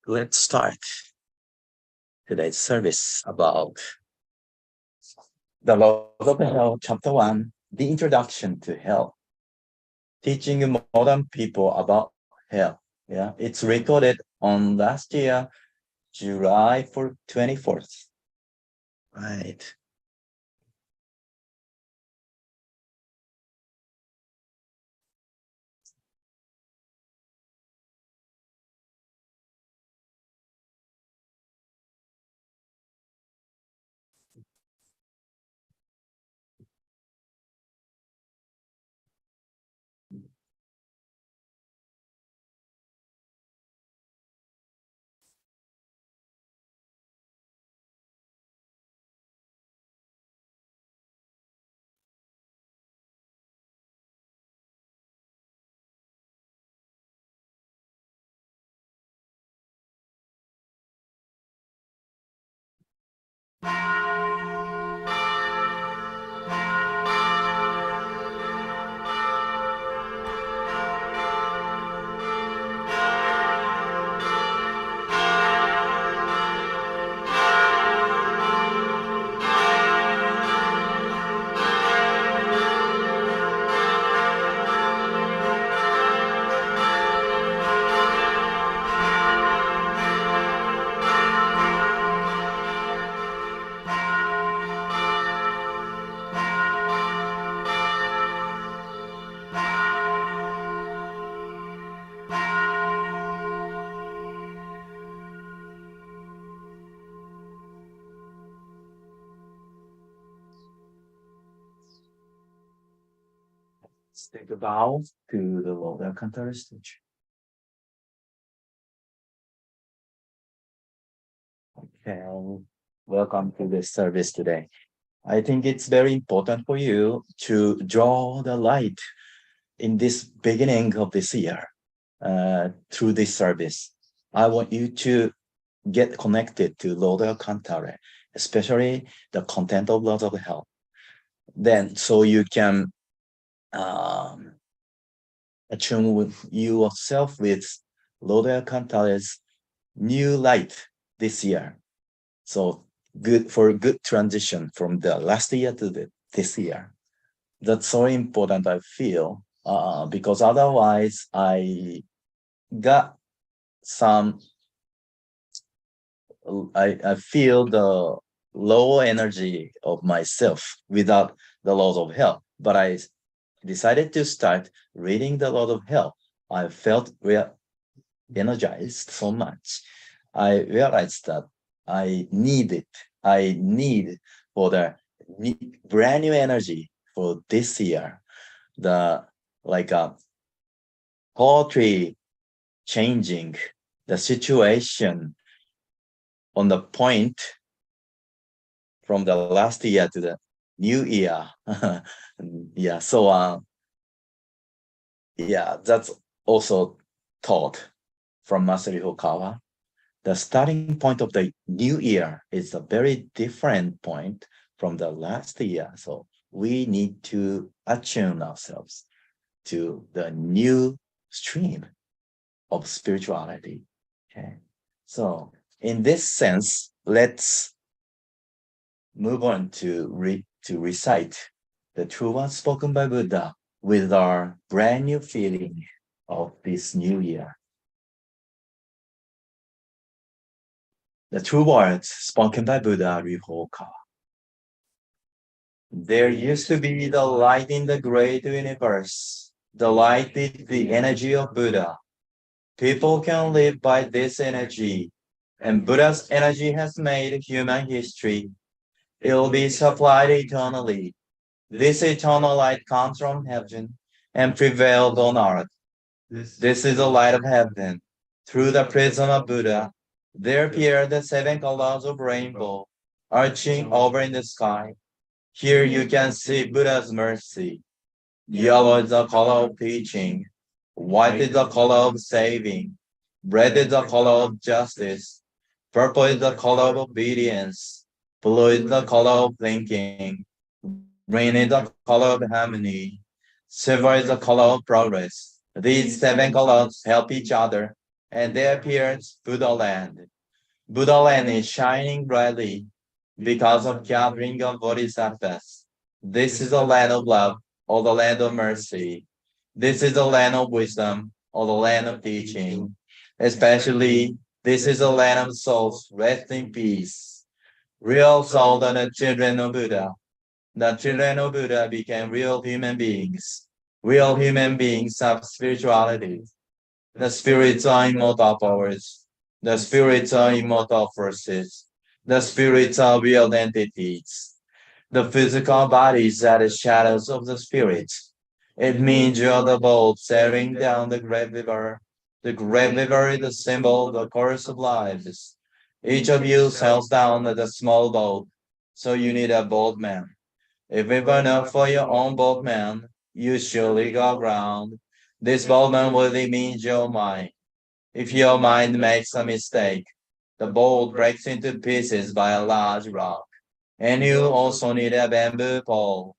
Let's start today's service about the Laws of Hell, Chapter 1, the Introduction to Hell, teaching modern people about hell. Yeah, it's recorded on last year, July 24th. Right. Let's take a bow to the Lord Alcantara stage. Okay, welcome to this service today. I think it's very important for you to draw the light in this beginning of this year through this service. I want you to get connected to Lord Alcantara, especially the content of Lord of Hell. Then, so you can attune with yourself with Lord Alcantara's new light this year. So good for a good transition from the last year to this year. That's so important, I feel, because otherwise I got some, I feel the low energy of myself without the laws of hell. But I decided to start reading the Lord of Hell. I felt energized so much. I realized that I need for the brand new energy for this year. The like poetry changing the situation on the point from the last year to the new year. Yeah, so yeah, that's also taught from Masaru Hokawa. The starting point of the new year is a very different point from the last year. So we need to attune ourselves to the new stream of spirituality. Okay. So in this sense, let's move on to recite the true words spoken by Buddha with our brand new feeling of this new year. The true words spoken by Buddha Rihoka. There used to be the light in the great universe. The light is the energy of Buddha. People can live by this energy, and Buddha's energy has made human history. It will be supplied eternally. This eternal light comes from heaven and prevails on earth. This is the light of heaven. Through the prism of Buddha, there appear the seven colors of rainbow, arching over in the sky. Here you can see Buddha's mercy. Yellow is the color of teaching. White is the color of saving. Red is the color of justice. Purple is the color of obedience. Blue is the color of thinking. Green is the color of harmony. Silver is the color of progress. These seven colors help each other, and they appear as Buddha land. Buddha land is shining brightly because of gathering of bodhisattvas. This is the land of love, or the land of mercy. This is the land of wisdom, or the land of teaching. Especially, this is the land of souls rest in peace. Real souls are the children of Buddha. The children of Buddha became real human beings. Real human beings have spirituality. The spirits are immortal powers. The spirits are immortal forces. The spirits are real entities. The physical bodies are the shadows of the spirits. It means you are the boat sailing down the great river. The great river is the symbol of the course of lives. Each of you sails down the small boat, so you need a boatman. If you burn up for your own boatman, you surely go aground. This boatman really means your mind. If your mind makes a mistake, the boat breaks into pieces by a large rock. And you also need a bamboo pole.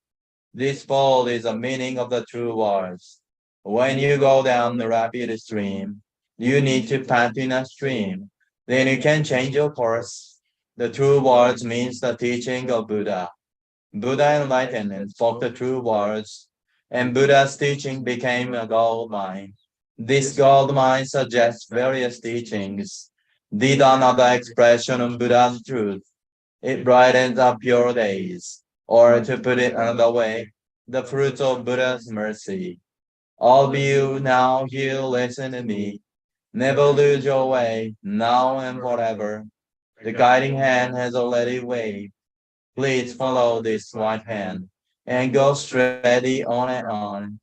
This pole is the meaning of the true words. When you go down the rapid stream, you need to pant in a stream. Then you can change your course. The true words means the teaching of Buddha. Buddha enlightened and spoke the true words, and Buddha's teaching became a gold mine. This gold mine suggests various teachings. These are another expression of Buddha's truth. It brightens up your days. Or to put it another way, the fruits of Buddha's mercy. All of you now here listen to me. Never lose your way, now and forever. The guiding hand has already waved. Please follow this white hand and go steady on and on.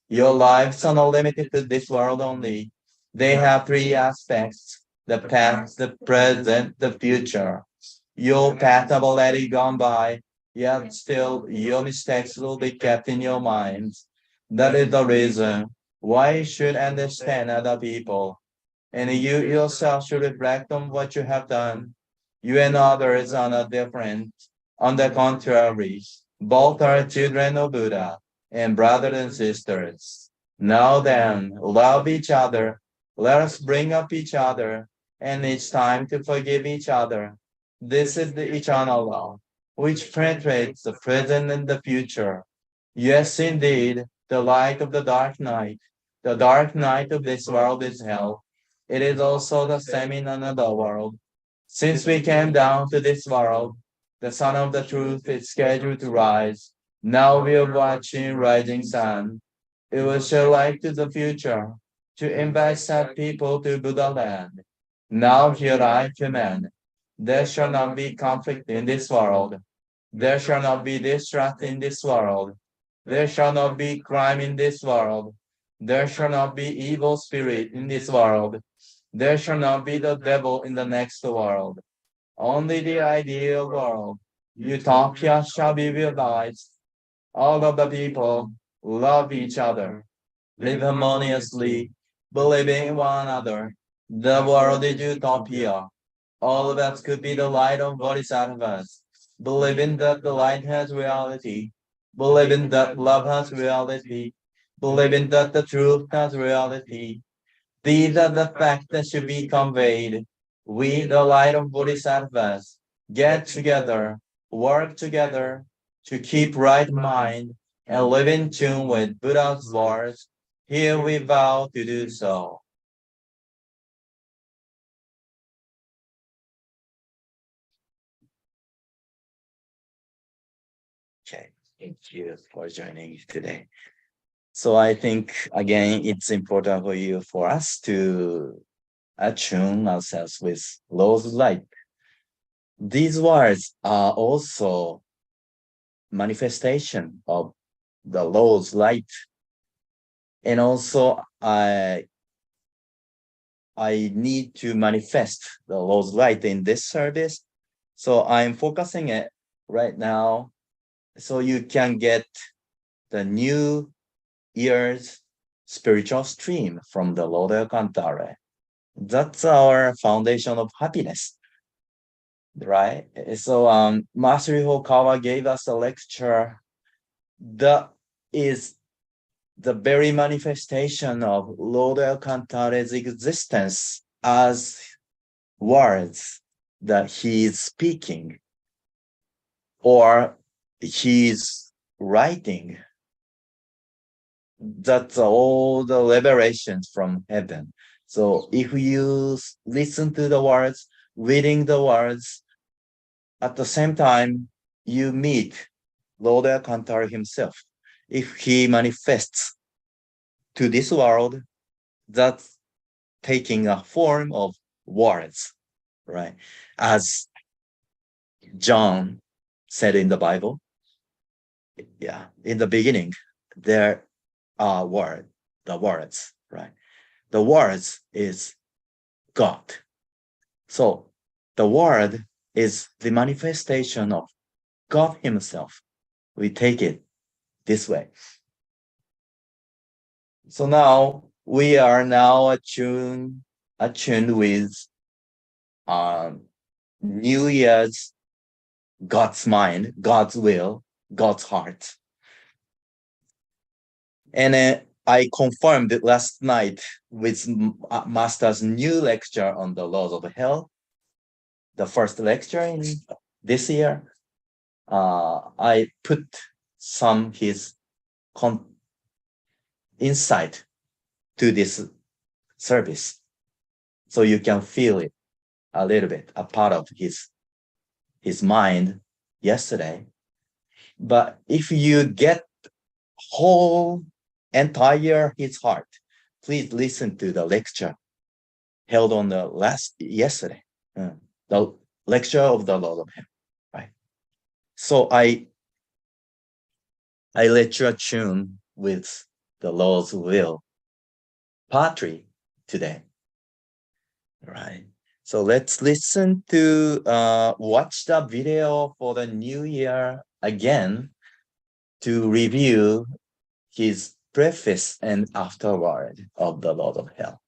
Your lives are not limited to this world only. They have three aspects: the past, the present, the future. Your path have already gone by, yet still your mistakes will be kept in your minds. That is the reason why you should understand other people, and you yourself should reflect on what you have done. You and others are not different. On the contrary, both are children of Buddha and brothers and sisters. Now then, love each other. Let us bring up each other, and it's time to forgive each other. This is the eternal law, which penetrates the present and the future. Yes, indeed, the light of the dark night. The dark night of this world is hell. It is also the same in another world. Since we came down to this world, the sun of the truth is scheduled to rise. Now we are watching rising sun. It will show light to the future, to invite sad people to Buddha land. Now here I command, there shall not be conflict in this world. There shall not be distrust in this world. There shall not be crime in this world. There shall not be evil spirit in this world. There shall not be the devil in the next world. Only the ideal world, utopia, shall be realized. All of the people love each other, live harmoniously, believing in one another. The world is utopia. All of us could be the light of bodhisattvas, believing that the light has reality, believing that love has reality, believing that the truth has reality. These are the facts that should be conveyed. We, the light of bodhisattvas, get together, work together to keep right mind and live in tune with Buddha's words. Here we vow to do so. Okay, thank you for joining today. So I think again, it's important for you, for us to attune ourselves with Lord's light. These words are also manifestation of the Lord's light. And also I need to manifest the Lord's light in this service. So I'm focusing it right now so you can get the new year's spiritual stream from the Lord El Cantare. That's our foundation of happiness, right? So Master Hokawa gave us a lecture that is the very manifestation of Lord El Cantare's existence as words that he is speaking or he's writing. That's all the liberations from heaven. So if you listen to the words, reading the words, at the same time, you meet Lord El Cantare himself. If he manifests to this world, that's taking a form of words, right? As John said in the Bible, yeah, in the beginning, there are the words, right? The words is God. So the word is the manifestation of God himself. We take it this way. So now we are now attuned with New Year's God's mind, God's will, God's heart. And I confirmed it last night with Master's new lecture on the laws of hell, the first lecture in this year. I put some his insight to this service, so you can feel it a little bit, a part of his mind yesterday. But if you get whole entire his heart, please listen to the lecture held on the yesterday, the lecture of the Lord of Hell, right? So I let you attune with the Lord's will, partly today, right? So let's listen to watch the video for the new year again to review his preface and afterword of the Lord of Hell.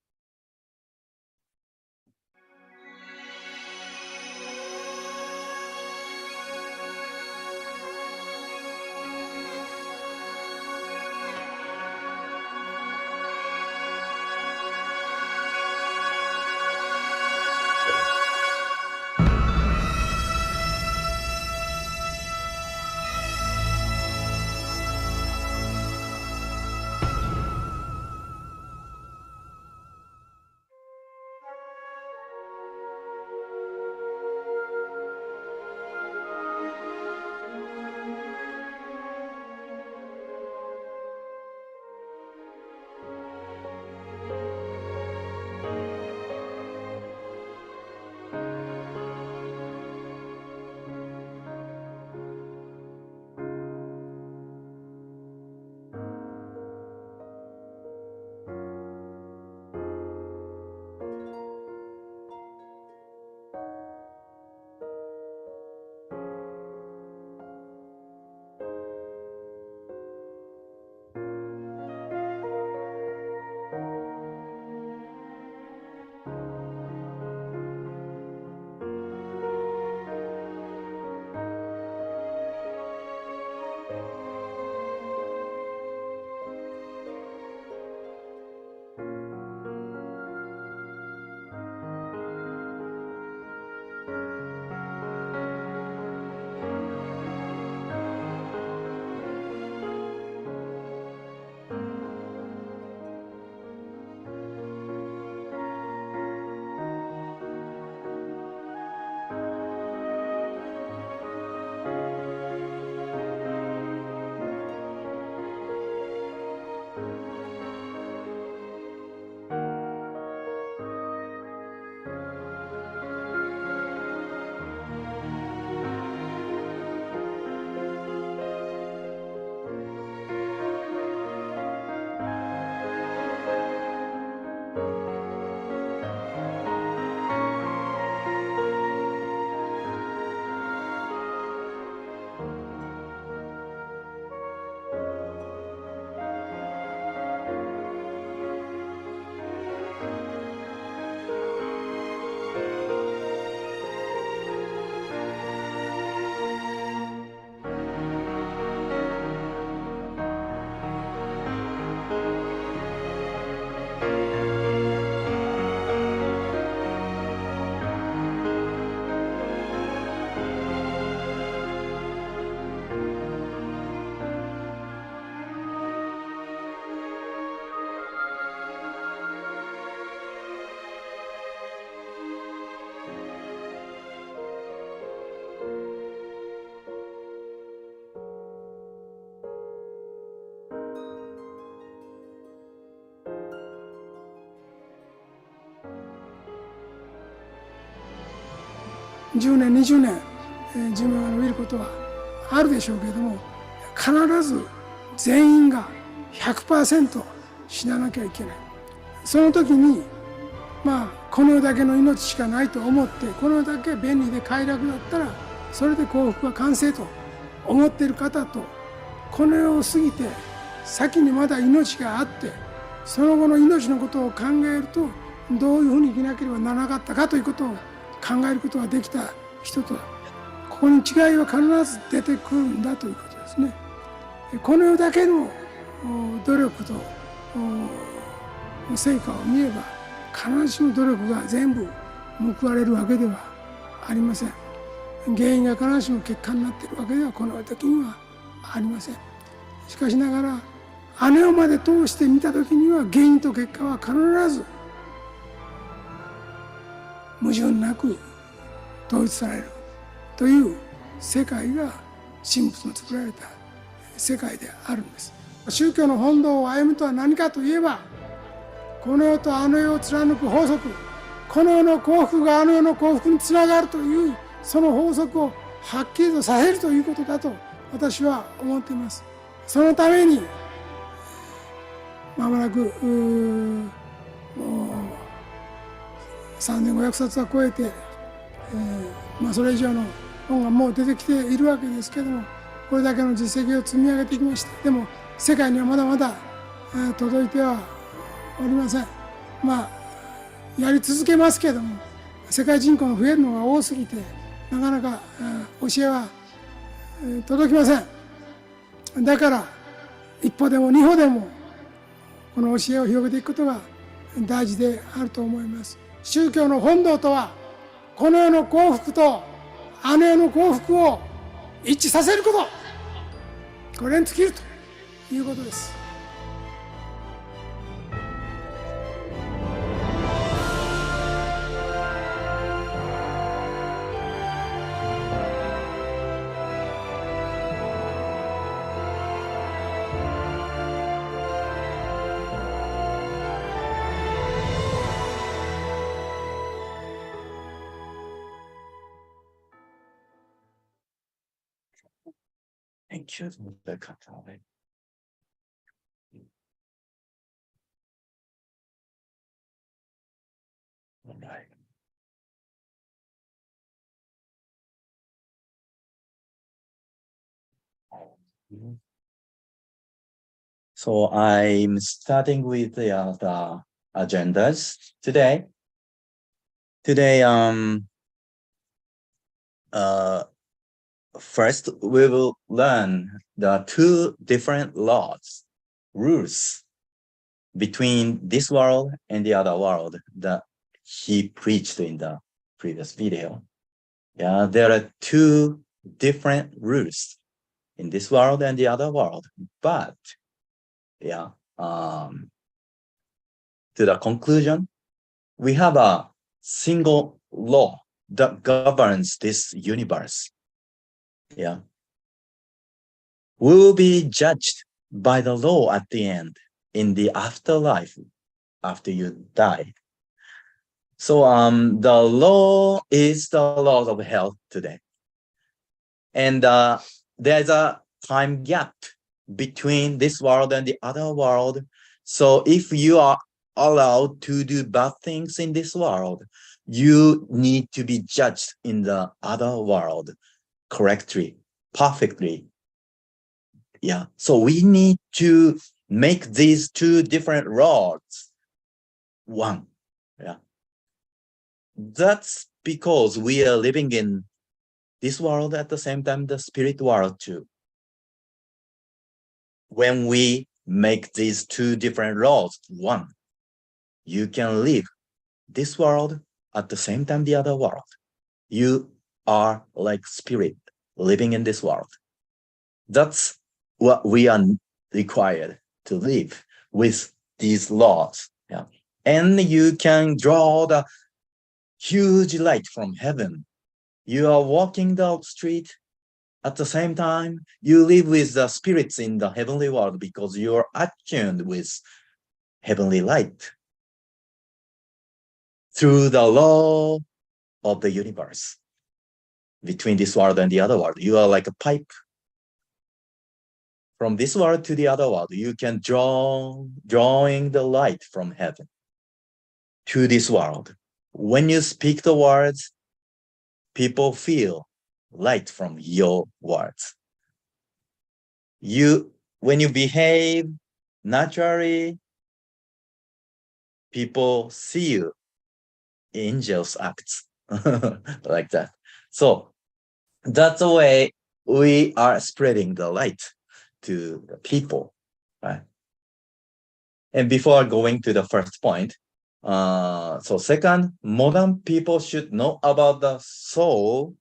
10年20年、寿命が延びることはあるでしょうけれども、必ず全員が 100% 死ななきゃいけない。その時にこの世だけの命しかないと思って、この世だけ便利で快楽だったらそれで幸福が完成と思っている方と、この世を過ぎて先にまだ命があってその後の命のことを考えると、どういうふうに生きなければならなかったかということを考えることができた人と、ここに違いは必ず出てくるんだということですね。この世だけの努力と成果を見れば、必ずしも努力が全部報われるわけではありません。原因が必ずしも結果になっているわけではこの時にはありません。しかしながらあの世まで通して見た時には、原因と結果は必ず矛盾なく統一されるという世界が神仏の作られた世界であるんです。宗教の本道を歩むとは何かといえば、この世とあの世を貫く法則、この世の幸福があの世の幸福につながるというその法則をはっきりとさせるということだと私は思っています。そのためにまもなくもう3500冊は超えて、それ以上の本がもう出てきているわけですけども、これだけの実績を積み上げてきました。でも世界にはまだまだ届いてはおりません。やり続けますけども、世界人口の増えるのが多すぎてなかなか教えは届きません。だから一歩でも二歩でもこの教えを広げていくことが大事であると思います。宗教の本道とは、この世の幸福とあの世の幸福を一致させること、これに尽きるということです。Thank you, the Catholic. All right. So I'm starting with the agendas today. Today, first we will learn the two different rules between this world and the other world that he preached in the previous video. Yeah, there are two different rules in this world and the other world, but yeah, to the conclusion, we have a single law that governs this universe. Yeah, we will be judged by the law at the end in the afterlife after you die. So the law is the laws of health today, and there's a time gap between this world and the other world. So if you are allowed to do bad things in this world, you need to be judged in the other world correctly, perfectly. Yeah, so we need to make these two different rods one. Yeah, that's because we are living in this world at the same time the spirit world too. When we make these two different roles one, you can live this world at the same time the other world. You are like spirit living in this world. That's what we are required to live with these laws. Yeah. And you can draw the huge light from heaven. You are walking the street. At the same time, you live with the spirits in the heavenly world because you are attuned with heavenly light through the law of the universe. between this world and the other world. You are like a pipe. From this world to the other world, you can drawing the light from heaven to this world. When you speak the words, people feel light from your words. When you behave naturally, people see you, angels acts like that. So that's the way we are spreading the light to the people, right? And before going to the first point, so second, modern people should know about the soul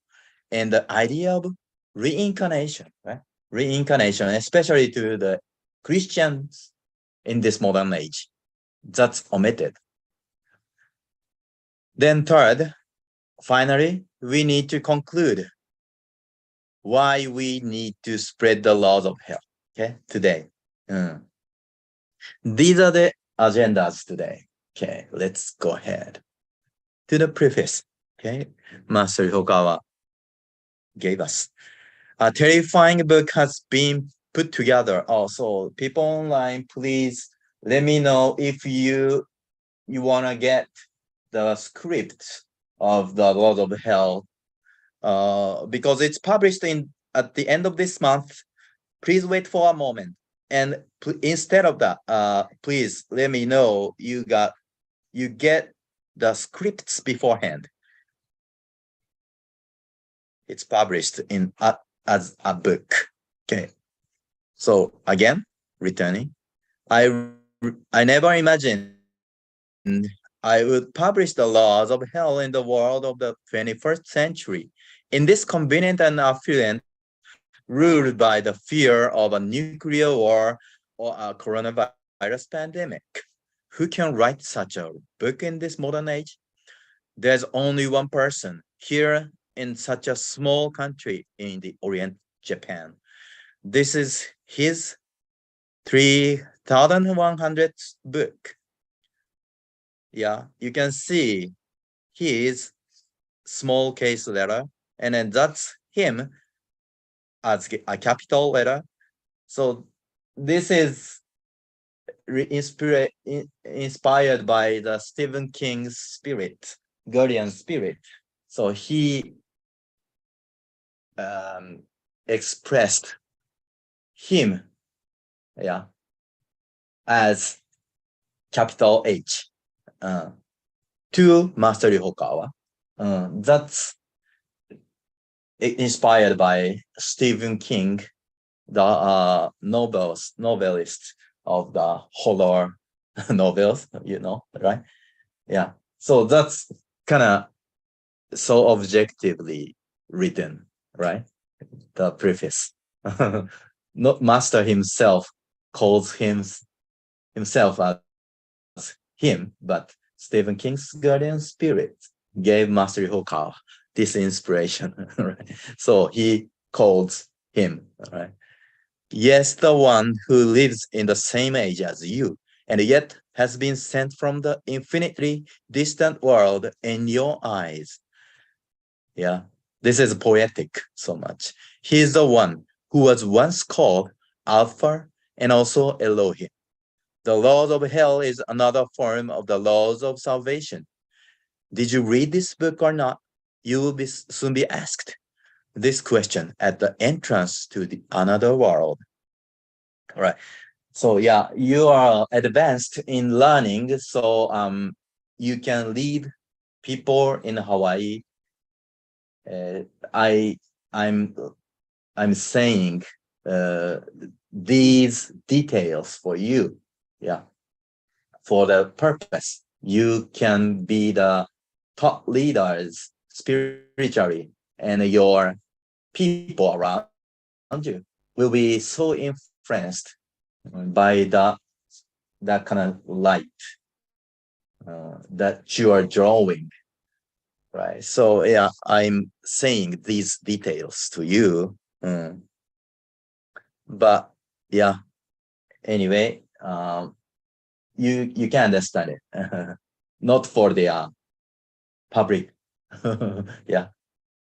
and the idea of reincarnation, right? Reincarnation, especially to the Christians in this modern age. That's omitted. Then third, finally, we need to conclude why we need to spread the laws of hell, okay, today. These are the agendas today. Okay, let's go ahead to the preface. Okay, Master Hokawa gave us. A terrifying book has been put together. Also, people online, please let me know if you want to get the script of the Lord of Hell, because it's published at the end of this month. Please wait for a moment, and instead of that, please let me know you get the scripts beforehand. It's published as a book. Okay. So again, returning, I never imagined I would publish the laws of hell in the world of the 21st century. In this convenient and affluent, ruled by the fear of a nuclear war or a coronavirus pandemic. Who can write such a book in this modern age? There's only one person here in such a small country in the Orient, Japan. This is his 3,100th book. Yeah, you can see his small case letter, and then that's him as a capital letter. So this is inspired by the Stephen King's spirit, guardian spirit. So he expressed him, yeah, as capital H to Master Hokawa. That's inspired by Stephen King, the novelist of the horror novels, right? Yeah. So that's kind of so objectively written, right? The preface. Not Master himself calls himself as him, but Stephen King's guardian spirit gave Master Hokawa this inspiration, right? So he calls him, right? Yes, the one who lives in the same age as you, and yet has been sent from the infinitely distant world in your eyes. Yeah, this is poetic so much. He is the one who was once called Alpha and also Elohim. The laws of hell is another form of the laws of salvation. Did you read this book or not? You will soon be asked this question at the entrance to another world. All right. So yeah, you are advanced in learning, so you can lead people in Hawaii. I'm saying these details for you, yeah, for the purpose. You can be the top leaders spiritually, and your people around you will be so influenced by that kind of light that you are drawing, right? So yeah, I'm saying these details to you, but yeah, anyway, you can understand it. Not for the public. Yeah.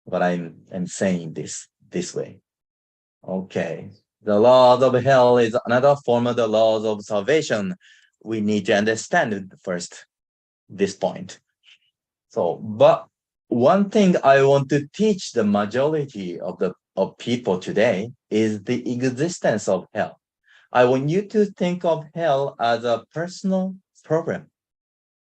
what I'm saying this way. Okay. The laws of hell is another form of the laws of salvation. We need to understand first this point. So, but one thing I want to teach the majority of people today is the existence of hell. I want you to think of hell as a personal problem,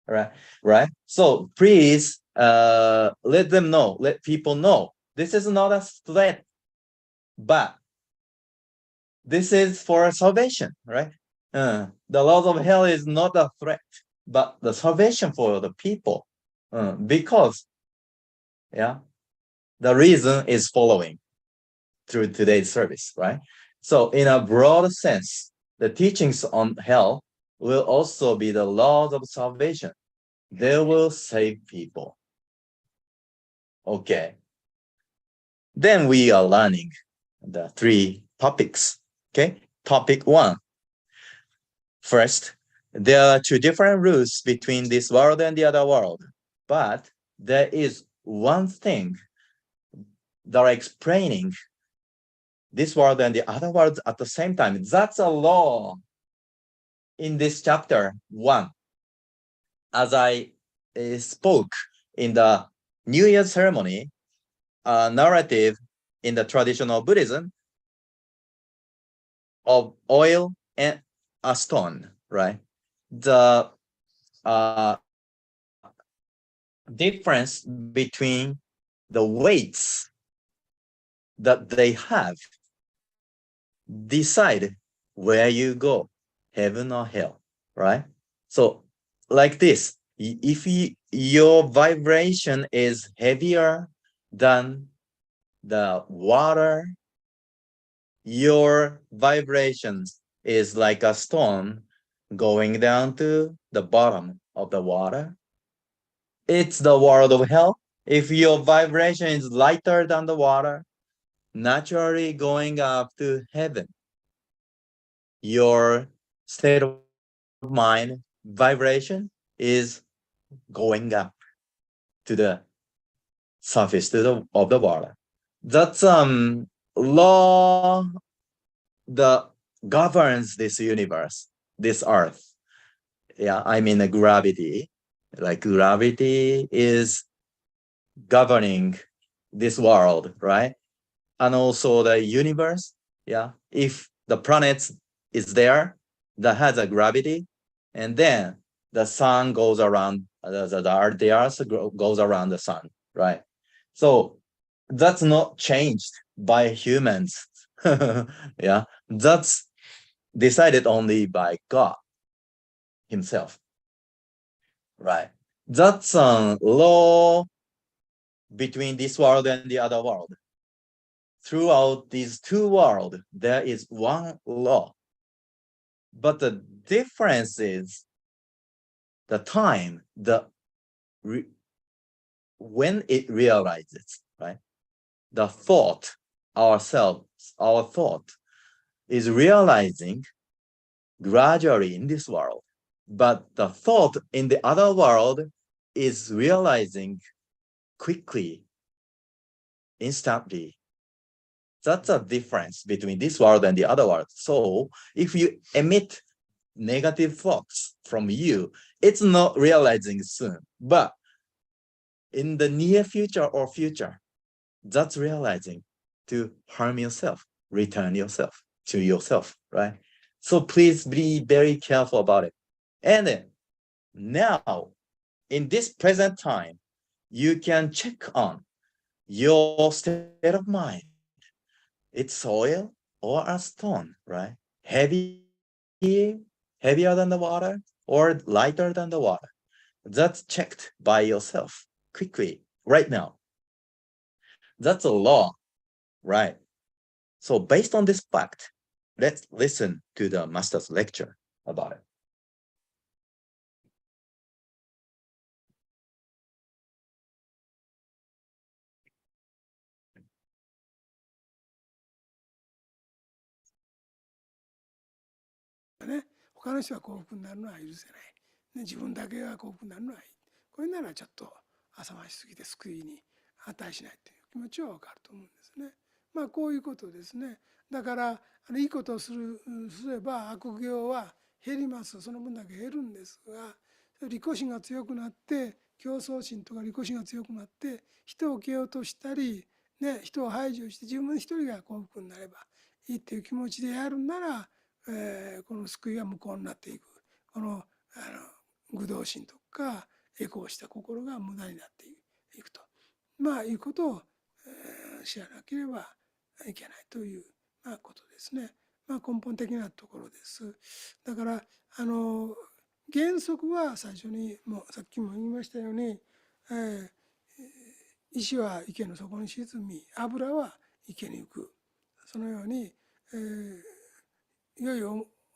right? So please let them know, let people know, this is not a threat, but this is for salvation, right? The laws of hell is not a threat, but the salvation for the people, because the reason is following through today's service, right? So in a broad sense, the teachings on hell will also be the laws of salvation. They will save people. Okay. Then we are learning the 3 topics. Okay. Topic 1. First, there are 2 different rules between this world and the other world, but there is one thing that are explaining this world and the other world at the same time. That's a law in this chapter 1. As I spoke in the New Year ceremony, narrative in the traditional Buddhism of oil and a stone, right? The difference between the weights that they have decide where you go, heaven or hell, right? So like this, if your vibration is heavier than the water, your vibration is like a stone going down to the bottom of the water. It's the world of hell. If your vibration is lighter than the water, naturally going up to heaven. Your state of mind vibration is going up to the surface of the water. That's law that governs this universe, this earth. I mean the gravity. Like gravity is governing this world, right? And also the universe. If the planets is there that has a gravity, and then the sun goes around, the earth goes around the sun, right? So that's not changed by humans. That's decided only by God himself, right? That's a law between this world and the other world. Throughout these 2 worlds, there is one law. But the difference is the time, when it realizes, right? The thought, our thought is realizing gradually in this world. But the thought in the other world is realizing quickly, instantly. That's a difference between this world and the other world. So if you emit negative thoughts from you, it's not realizing soon. But in the near future or future, that's realizing to harm yourself, return yourself to yourself, right? So please be very careful about it. And now, in this present time, you can check on your state of mind. It's soil or a stone, right? Heavier than the water or lighter than the water. That's checked by yourself quickly right now. That's a law, right? So based on this fact, let's listen to the master's lecture about it. ね、他の人は幸福になるのは許せない。ね、自分だけが幸福になるのはいい。これならちょっと浅ましすぎて救いに値しないという気持ちはわかると思うんですね。まあこういうことですね。だからいいことをすれば悪行は減ります。その分だけ減るんですが、利己心が強くなって競争心とか利己心が強くなって人を蹴落としたり、ね、人を排除して自分一人が幸福になればいいっていう気持ちでやるなら、この救いは無効になっていく。この愚道心とか栄光した心が無駄になっていくと、まあいうことを、知らなければいけないという、まあ、ことですね。まあ、根本的なところです。だから原則は最初にもうさっきも言いましたように、石は池の底に沈み油は池に浮く。そのように、良い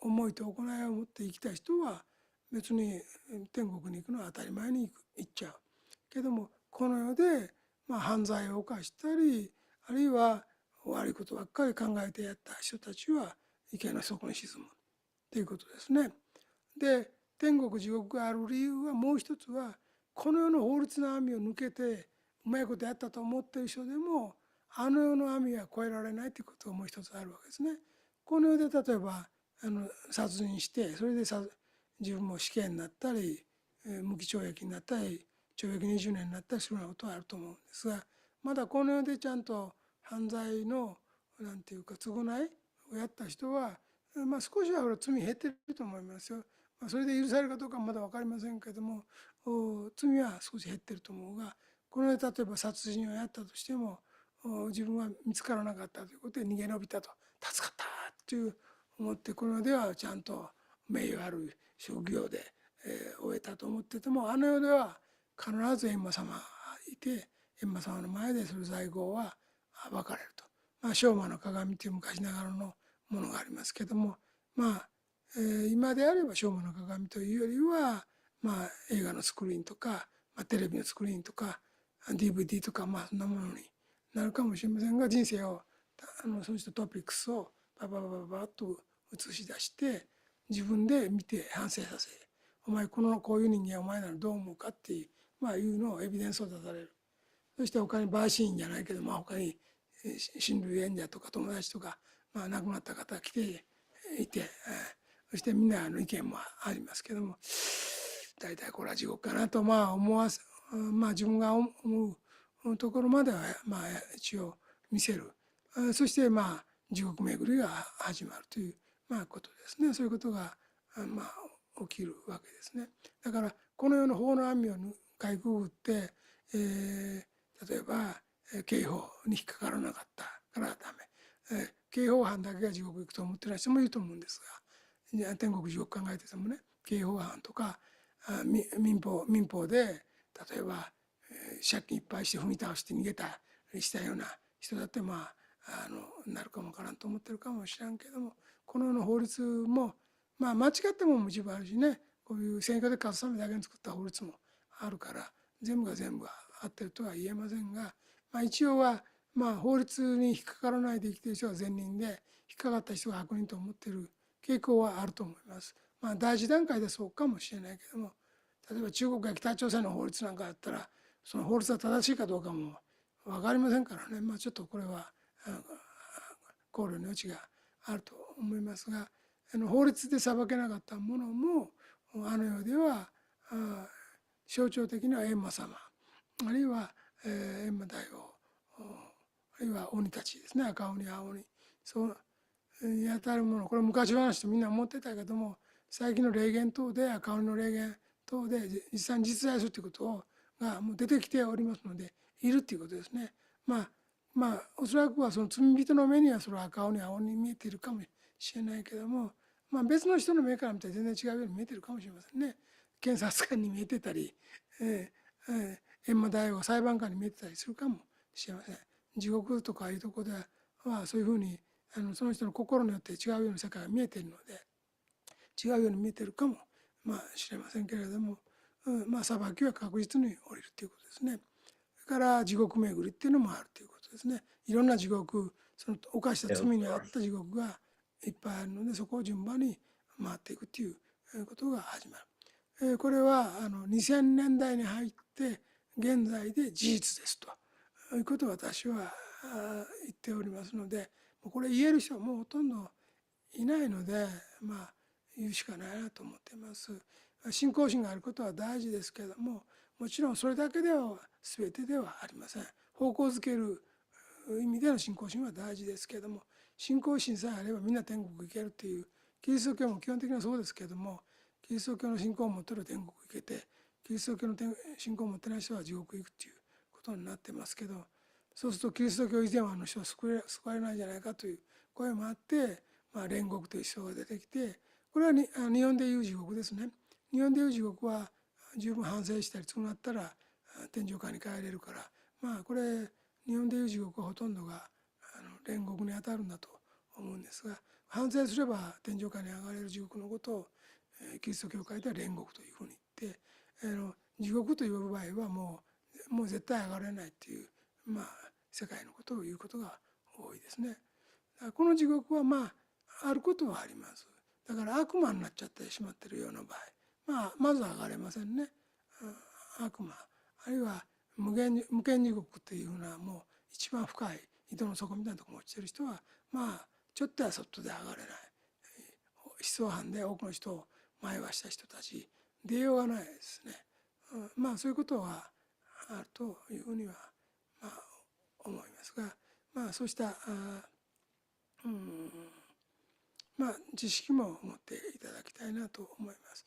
思いと行いを持って生きた人は別に天国に行くのは当たり前に行っちゃうけども、この世で犯罪を犯したりあるいは悪いことばっかり考えてやった人たちは池の底に沈むということですね。で天国地獄がある理由はもう一つは、この世の法律の網を抜けてうまいことやったと思っている人でもあの世の網は越えられないということがもう一つあるわけですね。この世で例えば殺人してそれで自分も死刑になったり無期懲役になったり懲役20年になったりするようなことはあると思うんですが、まだこの世でちゃんと犯罪のなんていうか償いをやった人は、少しは罪減ってると思いますよ。それで許されるかどうかはまだ分かりませんけれども、罪は少し減ってると思うが、この世で例えば殺人をやったとしても自分は見つからなかったということで逃げ延びたと、助かったという思ってこの世ではちゃんと名誉ある職業で、終えたと思ってても、あの世では必ず閻魔様がいて閻魔様の前でその罪業は分かれると。聖魔の鏡という昔ながらのものがありますけども、今であれば聖魔の鏡というよりは、映画のスクリーンとか、テレビのスクリーンとか DVD とか、そんなものになるかもしれませんが、人生をそうしたトピックスをバババババッと映し出して自分で見て反省させ、お前こういう人間お前ならどう思うかっていう、いうのをエビデンスを出される。そして他にバーシーンじゃないけど、他に親類縁者とか友達とか、亡くなった方が来ていて、そしてみんなの意見もありますけども、大体これは地獄かなと思わせ、自分が思うところまでは一応見せる。そして地獄巡りが始まるということですね。そういうことが起きるわけですね。だからこの世の法の網をかいくぐって、例えば刑法に引っかからなかったからダメ、刑法犯だけが地獄行くと思ってない人もいると思うんですが、天国地獄考えててもね、刑法犯とか民法で例えば借金いっぱいして踏み倒して逃げたりしたような人だってなるかもわからんと思ってるかもしらんけども、この世の法律も間違ったものも一部あるしね、こういう選挙で勝つためだけに作った法律もあるから全部が合ってるとは言えませんが、一応は法律に引っかからないで生きている人が善人で引っかかった人が悪人と思っている傾向はあると思います。第一段階でそうかもしれないけども、例えば中国や北朝鮮の法律なんかあったらその法律は正しいかどうかも分かりませんからね、ちょっとこれは考慮の余地があると思いますが、法律で裁けなかったものもあの世では象徴的には閻魔様あるいは閻魔大王あるいは鬼たちですね、赤鬼青鬼、そうやたるもの、これ昔話とみんな思ってたけども、最近の霊言等で赤鬼の霊言等で実際に実在するということがもう出てきておりますので、いるということですね。おそらくはその罪人の目にはその赤鬼青鬼に見えているかもしれないけども、別の人の目から見たら全然違うように見えてるかもしれませんね。検察官に見えてたり、閻魔大王裁判官に見えてたりするかもしれません。地獄とかああいうところではそういうふうにその人の心によって違うような世界が見えているので、違うように見えているかもしれませんけれども、裁きは確実に降りるということですね。それから地獄巡りっていうのもあるということですね。いろんな地獄、その犯した罪にあった地獄がいっぱいあるので、そこを順番に回っていくということが始まる。これは2000年代に入って現在で事実ですということを私は言っておりますので、これ言える人はもうほとんどいないので、言うしかないなと思っています。信仰心があることは大事ですけれども、もちろんそれだけでは全てではありません。方向づける意味での信仰心は大事ですけれども、信仰心さえあればみんな天国行けるっていう、キリスト教も基本的にはそうですけれども、キリスト教の信仰を持ってる天国行けて、キリスト教の信仰を持ってない人は地獄行くっていうことになってますけど、そうするとキリスト教以前は人は救われないんじゃないかという声もあって、煉獄という思想が出てきて、これは日本でいう地獄ですね。日本でいう地獄は十分反省したり償ったら天上界に帰れるから、これ日本でいう地獄はほとんどが煉獄にあたるんだと思うんですが、反省すれば天上界に上がれる地獄のことをキリスト教会では煉獄というふうに言って、地獄という場合はもう絶対上がれないという、世界のことを言うことが多いですね。だからこの地獄はあることはあります。だから悪魔になっちゃってしまっているような場合、まず上がれませんね。悪魔あるいは無間地獄というふうなもう一番深い井戸の底みたいなところに落ちてる人はちょっとやそっとで上がれない、思想犯で多くの人を迷わした人たち出ようがないですね。そういうことはあるというふうには思いますが、そうした知識も持っていただきたいなと思います。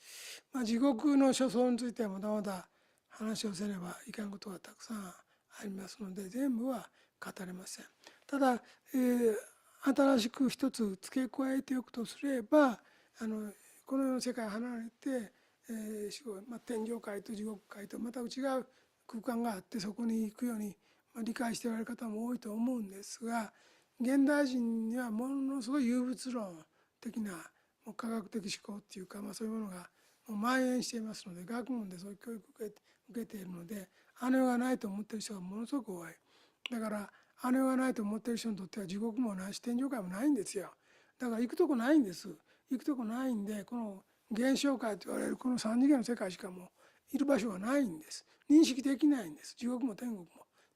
地獄の所相についてはまだまだ話をせねばいかんことがたくさんありますので全部は語れません。ただ、新しく一つ付け加えておくとすれば、この世の世界を離れて、天上界と地獄界とまた違う空間があってそこに行くように理解しておられる方も多いと思うんですが、現代人にはものすごい有物論的な科学的思考っていうか、そういうものがもう蔓延していますので、学問でそういう教育を受けているので、あの世がないと思っている人がものすごく多い。だからあの世がないと思っている人にとっては地獄もないし天上界もないんですよ。だから行くとこないんです。行くとこないんで、この現象界と言われるこの三次元の世界しかもういる場所がないんです。認識できないんです。地獄も天国も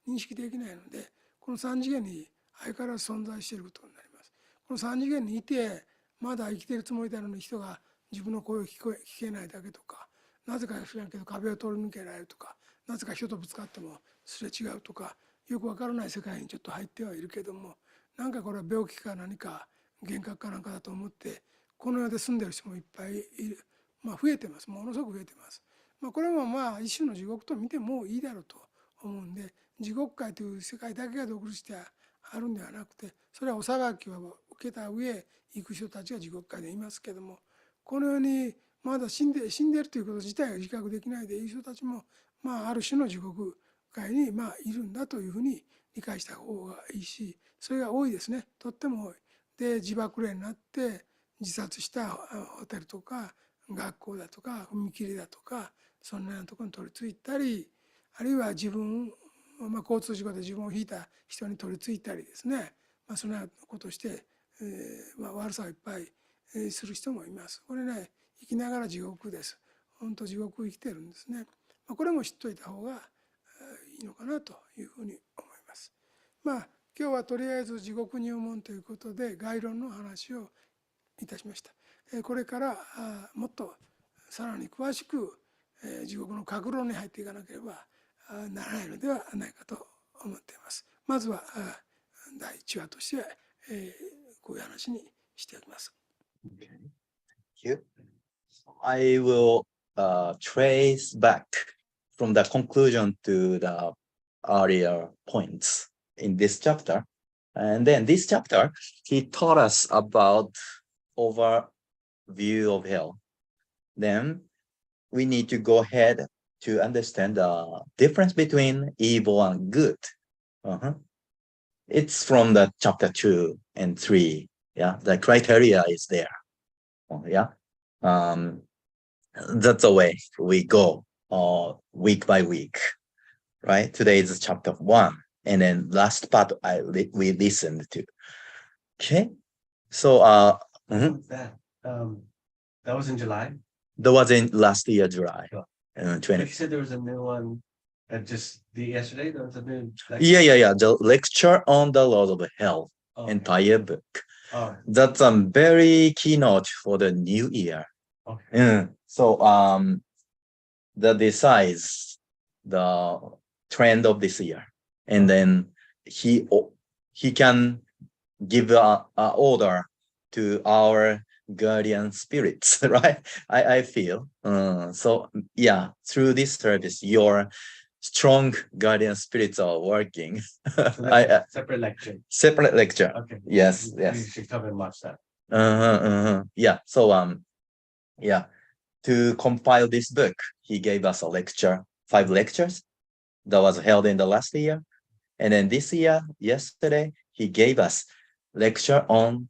認識できないので、この三次元に相変わらず存在していることになります。この三次元にいてまだ生きているつもりなのに人が自分の声を聞けないだけとか、なぜか知らんけど壁を通り抜けられるとか、なぜか人とぶつかってもすれ違うとか、よくわからない世界にちょっと入ってはいるけども、なんかこれは病気か何か幻覚かなんかだと思ってこの世で住んでる人もいっぱいいる。増えてます。ものすごく増えてます。これも一種の地獄と見てもいいだろうと思うんで、地獄界という世界だけが独立してあるんではなくて、それはお裁きを受けた上行く人たちが地獄界でいますけども、この世にまだ死んでいるということ自体が自覚できないでいる人たちもある種の地獄界にいるんだというふうに理解した方がいいし、それが多いですね。とっても多い。で自爆霊になって自殺したホテルとか学校だとか踏切だとかそんなようなところに取り付いたり、あるいは自分交通事故で自分をひいた人に取り付いたりですね、そんなことをして、悪さをいっぱいする人もいます。これね、生きながら地獄です。本当地獄を生きてるんですね。これも知っといた方がいいのかなというふうに思います。今日はとりあえず地獄入門ということで概論の話をいたしました。これからもっとさらに詳しく地獄の各論に入っていかなければならないのではないかと思っています。まずは第1話としてこういう話にしておきます。Okay. Thank you. I will trace back from the conclusion to the earlier points in this chapter. And then this chapter, he taught us about overview of hell. Then we need to go ahead to understand the difference between evil and good. It's from the chapter 2 and 3. Yeah, the criteria is there. That's the way we go week by week, right? Today is chapter 1, and then last part we listened to. Okay, so that was in July. That was in last year July. Sure. 20. You said there was a new one Just yesterday, there was a new. Yeah. The lecture on the laws of hell, Oh, entire book. Oh, That's a very keynote for the new year. okay. So that decides the trend of this year, and then he can give a order to our guardian spirits, right? I feel so. Yeah, through this service, your strong guardian spirits are working. So that's a separate lecture. Separate lecture. Okay. Yes, We yes. should come and watch that. Yeah. So yeah, to compile this book, he gave us a lecture, 5 lectures that was held in the last year. And then this year, yesterday, he gave us lecture on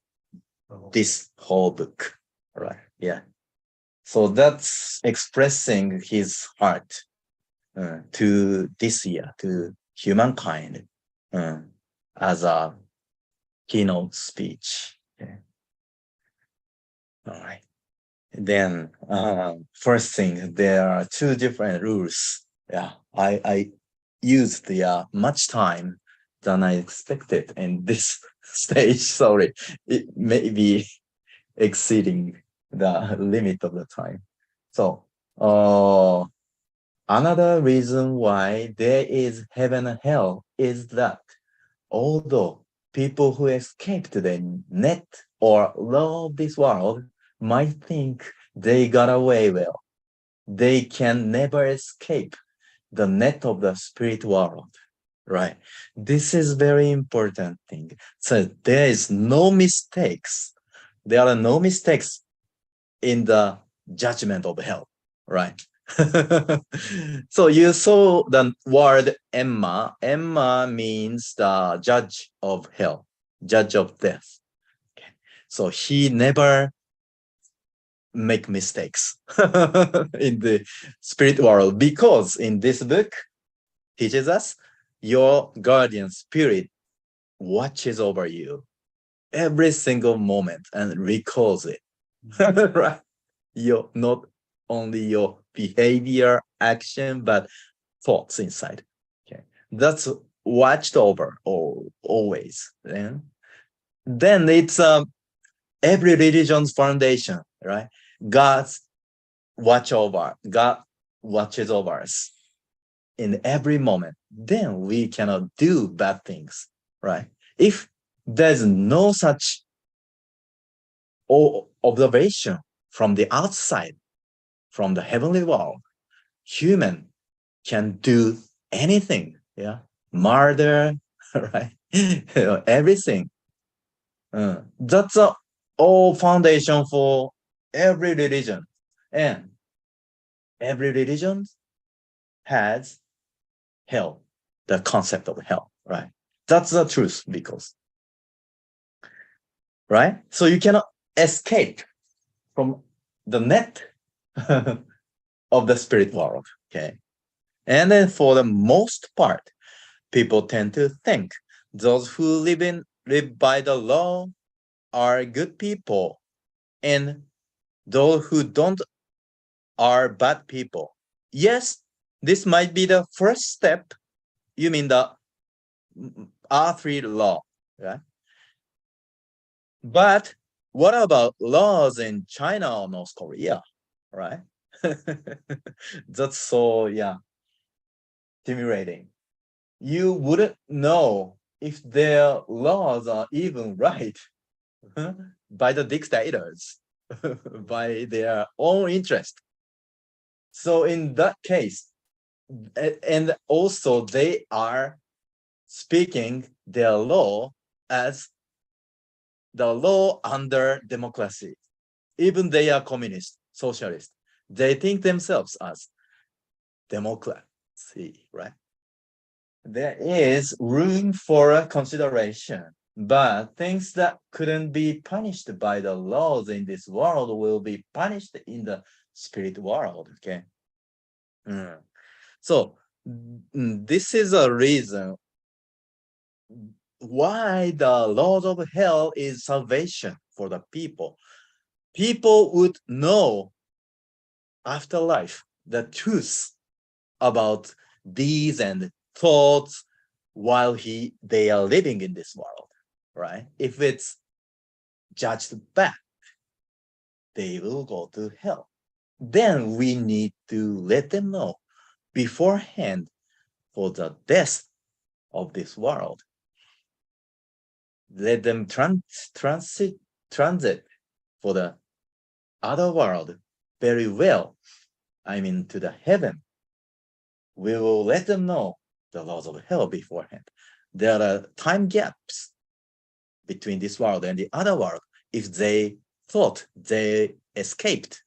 this whole book. Right. Yeah. So that's expressing his heart to this year, to humankind, as a keynote speech. Okay. All right. Then first thing, there are 2 different rules. Yeah, I used the much time than I expected in this stage. Sorry, it may be exceeding the limit of the time. So another reason why there is heaven and hell is that although people who escaped the net or law of this world might think they got away well, they can never escape the net of the spirit world, right? This is very important thing. So there is no mistakes. There are no mistakes in the judgment of hell, right? So you saw the word Emma. Emma means the judge of hell, judge of death. Okay. So he never make mistakes in the spirit world, because in this book teaches us your guardian spirit watches over you every single moment and recalls it. Right? Not only your behavior, action, but thoughts inside. Okay, that's watched over always. Then it's every religion's foundation, right? God watches over us in every moment. Then we cannot do bad things, right? If there's no such observation from the outside, from the heavenly world, human can do anything, yeah, murder, right? Everything. That's a all foundation for every religion, and every religion has hell, the concept of hell, right? That's the truth, because, right? So you cannot escape from the net of the spirit world, okay? And then for the most part, people tend to think those who live by the law are good people, and those who don't are bad people. Yes, this might be the first step. You mean the R3 law, right? But what about laws in China or North Korea, right? That's so, yeah, stimulating. You wouldn't know if their laws are even right by the dictators, by their own interest. So in that case, and also they are speaking their law as the law under democracy. Even they are communist, socialist. They think themselves as democracy, right? There is room for consideration, but things that couldn't be punished by the laws in this world will be punished in the spirit world, okay? So this is a reason why the laws of hell is salvation for the people. People would know after life the truth about deeds and thoughts while they are living in this world, right? If it's judged bad, they will go to hell. Then we need to let them know beforehand for the death of this world. Let them transit for the other world very well. I mean, to the heaven. We will let them know the laws of hell beforehand. There are time gaps between this world and the other world. If they thought they escaped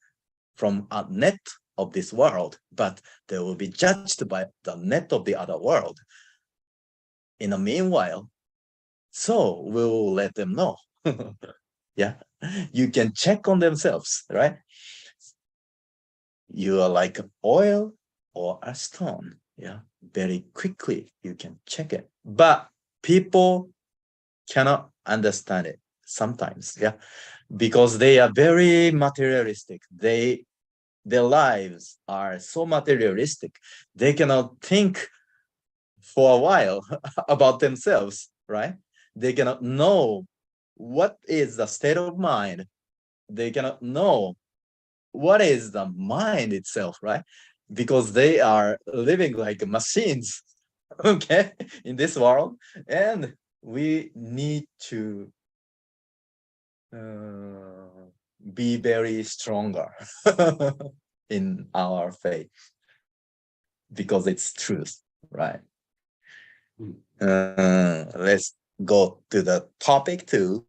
from a net of this world, but they will be judged by the net of the other world. In the meanwhile, so we will let them know. Yeah, you can check on themselves, right? You are like oil or a stone. Yeah, very quickly you can check it. But people cannot understand it sometimes, yeah, because they are very materialistic. Their lives are so materialistic. They cannot think for a while about themselves, right? They cannot know what is the state of mind. They cannot know what is the mind itself, right? Because they are living like machines, okay, in this world. And we need to be very stronger in our faith because it's truth, right? Let's go to the topic 2.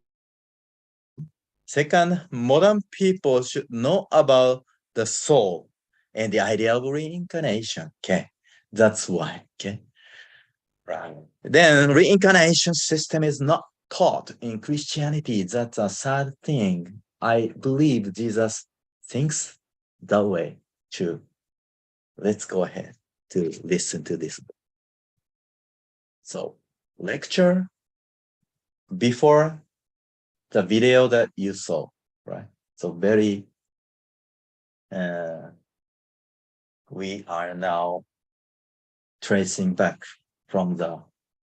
Second, modern people should know about the soul and the idea of reincarnation. Okay, that's why. Okay, right. Then reincarnation system is not taught in Christianity. That's a sad thing. I believe Jesus thinks that way too. Let's go ahead to listen to this. So, lecture before the video that you saw, right? So very, we are now tracing back from the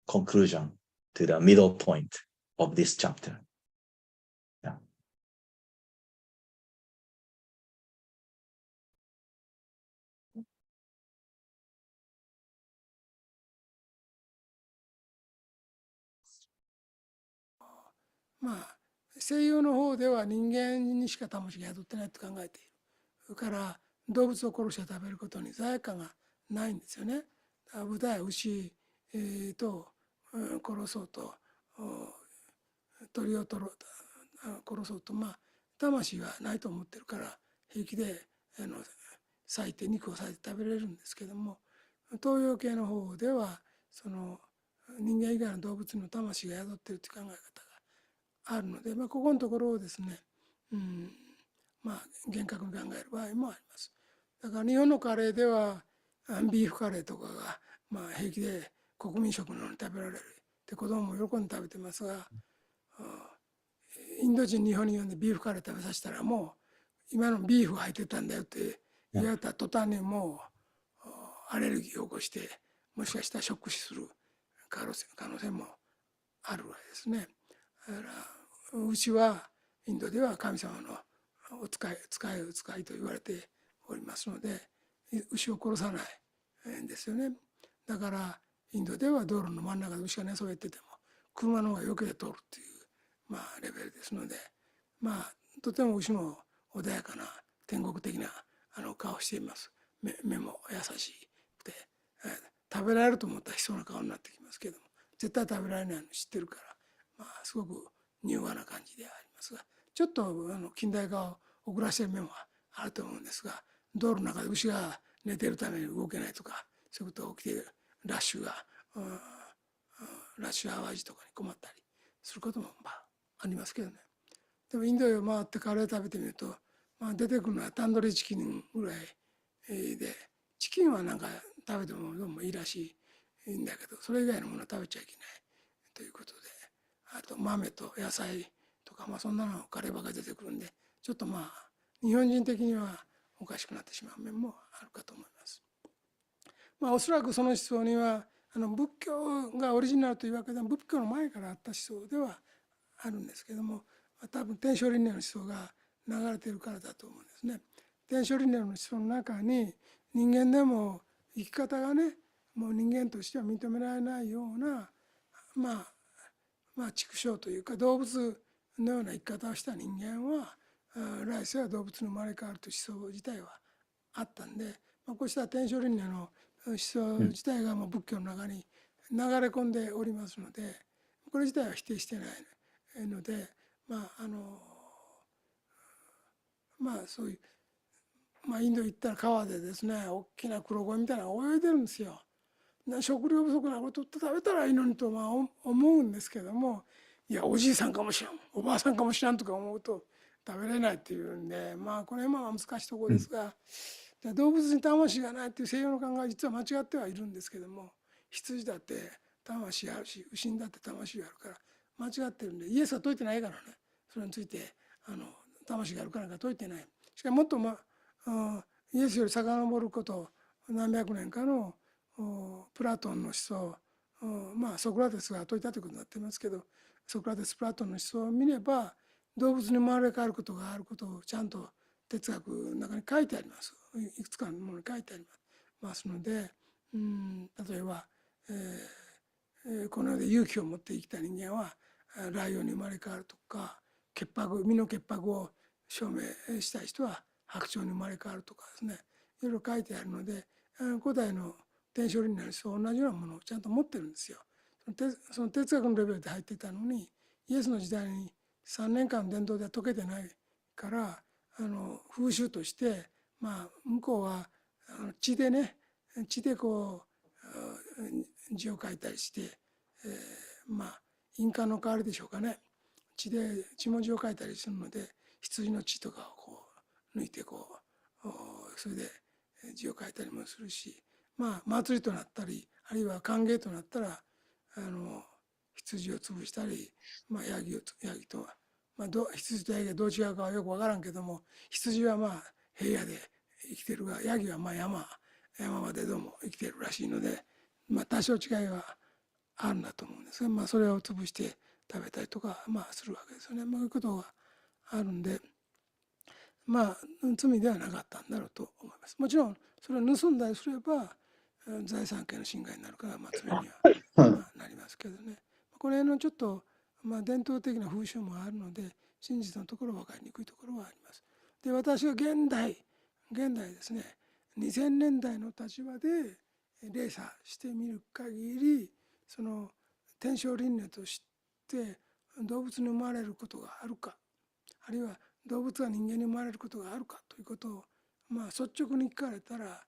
conclusion to the middle point of this chapter. Yeah.西洋の方では人間にしか魂が宿ってないと考えている。それから動物を殺して食べることに罪悪感がないんですよね。豚や牛、と殺そうと鳥を殺そうと魂はないと思ってるから平気で裂いて肉を裂いて食べれるんですけども、東洋系の方ではその人間以外の動物の魂が宿ってるという考え方があるので、ここのところをですね、厳格に考える場合もあります。だから日本のカレーではビーフカレーとかが平気で国民食のように食べられるで子供も喜んで食べてますが、インド人日本に呼んでビーフカレー食べさせたらもう今のビーフ入ってたんだよって言われた途端にもうアレルギーを起こしてもしかしたらショック死する可能性もあるわけですね。だから牛はインドでは神様のお使いと言われておりますので牛を殺さないんですよね。だからインドでは道路の真ん中で牛が寝そべってても車の方がよけて通るっていうレベルですので、とても牛も穏やかな天国的な顔をしています。目も優しくて、食べられると思ったら悲壮な顔になってきますけども絶対食べられないの知ってるからすごく柔和な感じでありますが、ちょっと近代化を遅らせる面はあると思うんですが、道路の中で牛が寝てるために動けないとかそういうことが起きてラッシュアワージとかに困ったりすることもありますけどね。でもインドへ回ってカレー食べてみると、出てくるのはタンドリーチキンぐらいで、チキンはなんか食べてもどうもいいらしいんだけどそれ以外のものは食べちゃいけないということで、あと豆と野菜とかそんなのカレーばかり出てくるんでちょっと日本人的にはおかしくなってしまう面もあるかと思います。おそらくその思想には仏教がオリジナルというわけでも仏教の前からあった思想ではあるんですけども、多分天正輪廻の思想が流れているからだと思うんですね。天正輪廻の思想の中に人間でも生き方がね、もう人間としては認められないような畜生というか動物のような生き方をした人間は来世は動物に生まれ変わるという思想自体はあったんで、こうした天正輪廻の思想自体がもう仏教の中に流れ込んでおりますので、これ自体は否定してないので、そういう、インド行ったら川でですね、大きな黒鯉みたいなのが泳いでるんですよ。食料不足なことって食べたらいいのにと思うんですけども、いやおじいさんかもしらん、おばあさんかもしらんとか思うと食べれないっていうんで、これは難しいところですが、動物に魂がないっていう西洋の考えは実は間違ってはいるんですけども、羊だって魂あるし、牛にだって魂があるから間違ってるんで、イエスは説いてないからね、それについて魂があるからか説いてない。しかももっと、イエスより遡ること何百年かのプラトンの思想、ソクラテスが説いたということになっていますけど、ソクラテス・プラトンの思想を見れば動物に生まれ変わることがあることをちゃんと哲学の中に書いてあります。いくつかのものに書いてありますので、例えば、この世で勇気を持って生きた人間はライオンに生まれ変わるとか、身の潔白を証明したい人は白鳥に生まれ変わるとかですね、いろいろ書いてあるので、古代の天正輪廻と同じようなものをちゃんと持ってるんですよ。その哲学のレベルで入ってたのに、イエスの時代に3年間の伝統では解けてないから、風習として、向こうは血でこう字を書いたりして、印鑑の代わりでしょうかね、血文字を書いたりするので、羊の血とかをこう抜いてそれで字を書いたりもするし、祭りとなったり、あるいは歓迎となったら羊を潰したり、ヤギとは、羊とヤギがどう違うかはよく分からんけども、羊は平野で生きてるが、ヤギは山までどうも生きてるらしいので、多少違いはあるんだと思うんですが、それを潰して食べたりとかするわけですよね。こういうことがあるんで、罪ではなかったんだろうと思います。もちろんそれを盗んだりすれば財産権の侵害になるから、罪にはなりますけどね。これのちょっと伝統的な風習もあるので、真実のところ分かりにくいところはあります。で、私は現代ですね、2000年代の立場で霊査してみる限り、その天正輪廻として動物に生まれることがあるか、あるいは動物が人間に生まれることがあるかということを率直に聞かれたら、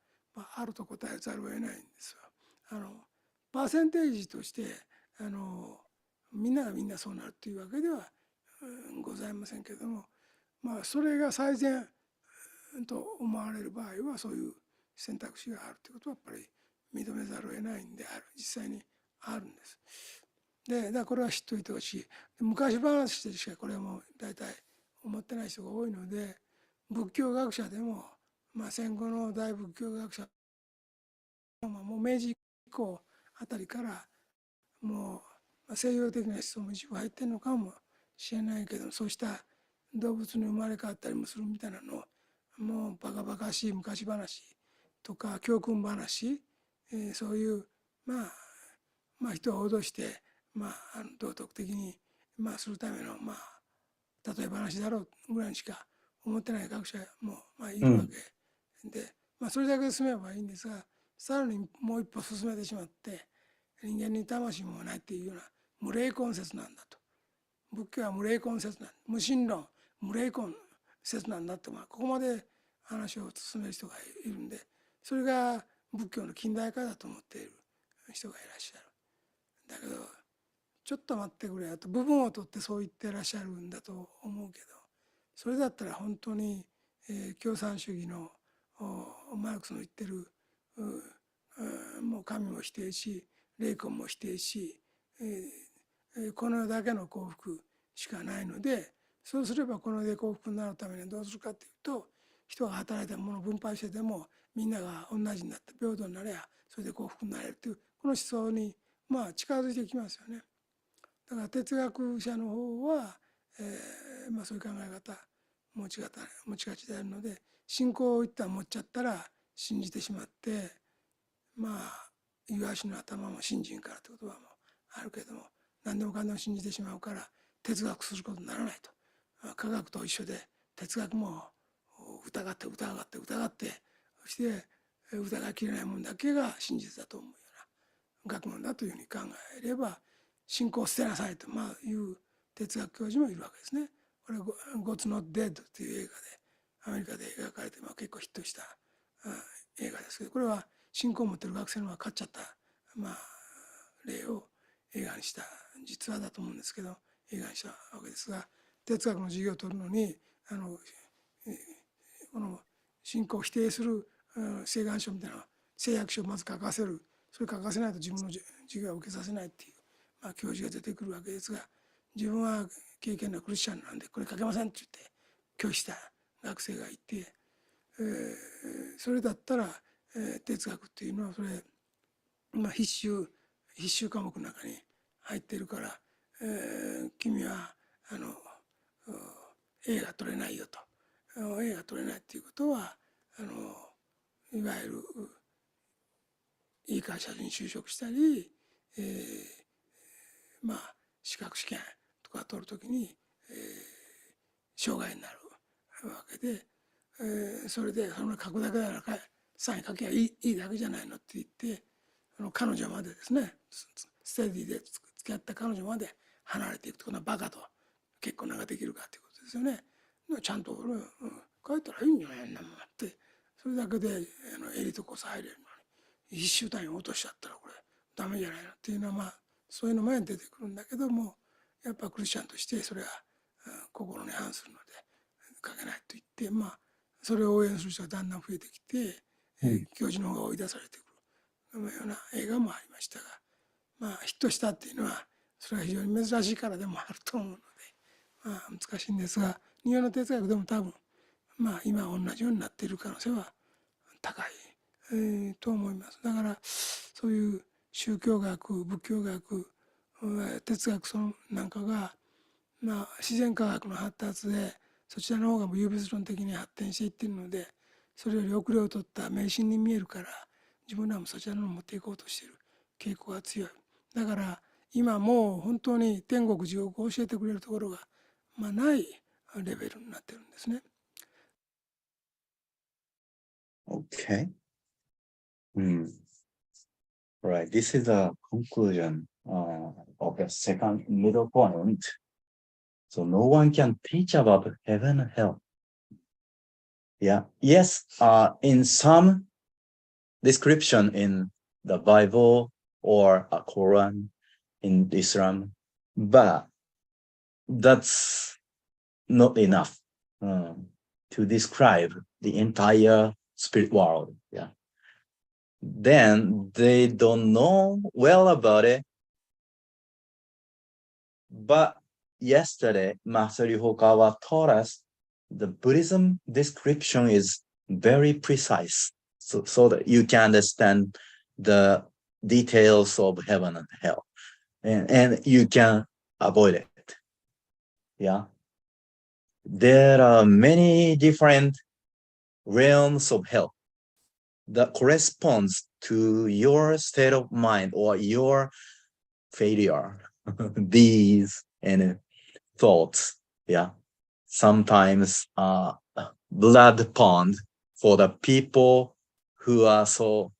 あると答えざるを得ないんですよ。パーセンテージとしてみんながみんなそうなるというわけではございませんけれども、それが最善と思われる場合はそういう選択肢があるということはやっぱり認めざるを得ないんである、実際にあるんです。で、だからこれは知っておいてほしい。昔話でしかこれはもう大体思ってない人が多いので、仏教学者でも、戦後の大仏教学者もう明治以降あたりからもう西洋的な思想も一部入ってるのかもしれないけど、そうした動物に生まれ変わったりもするみたいなのをもうバカバカしい昔話とか教訓話、そういう人を脅して道徳的にするための例え話だろうぐらいにしか思ってない学者もいるわけで、それだけで済めばいいんですが、さらにもう一歩進めてしまって人間に魂もないっていうような無霊根説なんだと。仏教は無霊根説なんだ、無神論無霊根説なんだって、ここまで話を進める人がいるんで、それが仏教の近代化だと思っている人がいらっしゃる。だけどちょっと待ってくれ、あと部分を取ってそう言ってらっしゃるんだと思うけど、それだったら本当に、共産主義のマルクスの言ってるもう神も否定し霊魂も否定し、この世だけの幸福しかないので、そうすればこの世で幸福になるためにはどうするかというと、人が働いたものを分配してでもみんなが同じになって平等になればそそれで幸福になれるという、この思想にまあ近づいてきますよね。だから哲学者の方は、まあ、そういう考え方持ちがちであるので、信仰を一旦持っちゃったら信じてしまって、まあイワシの頭も信心からという言葉もあるけれども、何でもかんでも信じてしまうから哲学することにならないと。科学と一緒で哲学も疑ってそして疑いきれないものだけが真実だと思うような学問だというふうに考えれば、信仰を捨てなさいと、まあ、いう哲学教授もいるわけですね。これは「God's Not Dead」という映画でアメリカで描かれて、結構ヒットした映画ですけど、これは信仰を持っている学生の方が勝っちゃった、まあ、例を映画にした実話だと思うんですけど、映画にしたわけですが、哲学の授業を取るのにこの信仰を否定する請願書みたいな誓約書をまず書かせる。それ書かせないと自分の授業を受けさせないっていう、教授が出てくるわけですが、自分は敬虔なクリスチャンなんでこれ書けませんって言って拒否した学生がいて、それだったら、哲学っていうのはそれ、必修科目の中に入っているから、君は映画撮れないよと。映画撮れないっていうことはいわゆるいい会社に就職したり、資格試験とか取るときに、障害になるわけで、それでその書くだけならサイン書きゃいいだけじゃないのって言って、彼女までですね、ステディで付き合った彼女まで離れていくと、こんなバカと結婚なんかできるかっていうことですよね。ちゃんと書いたらいいんじゃないのって、それだけでエリートコース入れるのに必修単位を落としちゃったらこれダメじゃないのっていうのは、そういうの前に出てくるんだけども、やっぱクリスチャンとしてそれは心に反するので書けないと言って、それを応援する人がだんだん増えてきて、教授の方が追い出されてくるような映画もありましたが、ヒットしたっていうのはそれは非常に珍しいからでもあると思うので、難しいんですが、日本の哲学でも多分今同じようになっている可能性は高い、と思います。だからそういう宗教学、仏教学、哲学なんかが、自然科学の発達でそちらの方が有別論的に発展していっているので、それより遅れを取った迷信に見えるから、自分らもそちらの方を持っていこうとしている傾向が強い。だから今もう本当に天国地獄を教えてくれるところがないレベルになってるんですね。Okay. Right. This is a conclusion of the second middle point. So no one can teach about heaven and hell. Yeah. Yes. In some description in the Bible or a Quran in Islam, but that's not enough to describe the entire spirit world. Yeah. Then they don't know well about it. But yesterday, Master Hokawa taught us the Buddhism description is very precise, so that you can understand the details of heaven and hell, and you can avoid it. Yeah. There are many different realms of hell that corresponds to your state of mind or your failure, deeds and thoughts. Yeah. Sometimes blood pond for the people who are so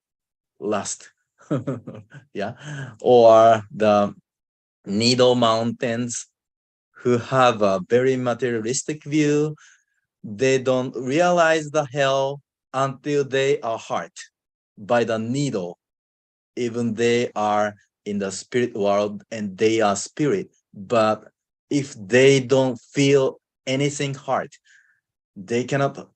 lost. Yeah. Or the Needle Mountains who have a very materialistic view. They don't realize the hell until they are hurt by the needle, even they are in the spirit world and they are spirit. But if they don't feel anything hurt, they cannot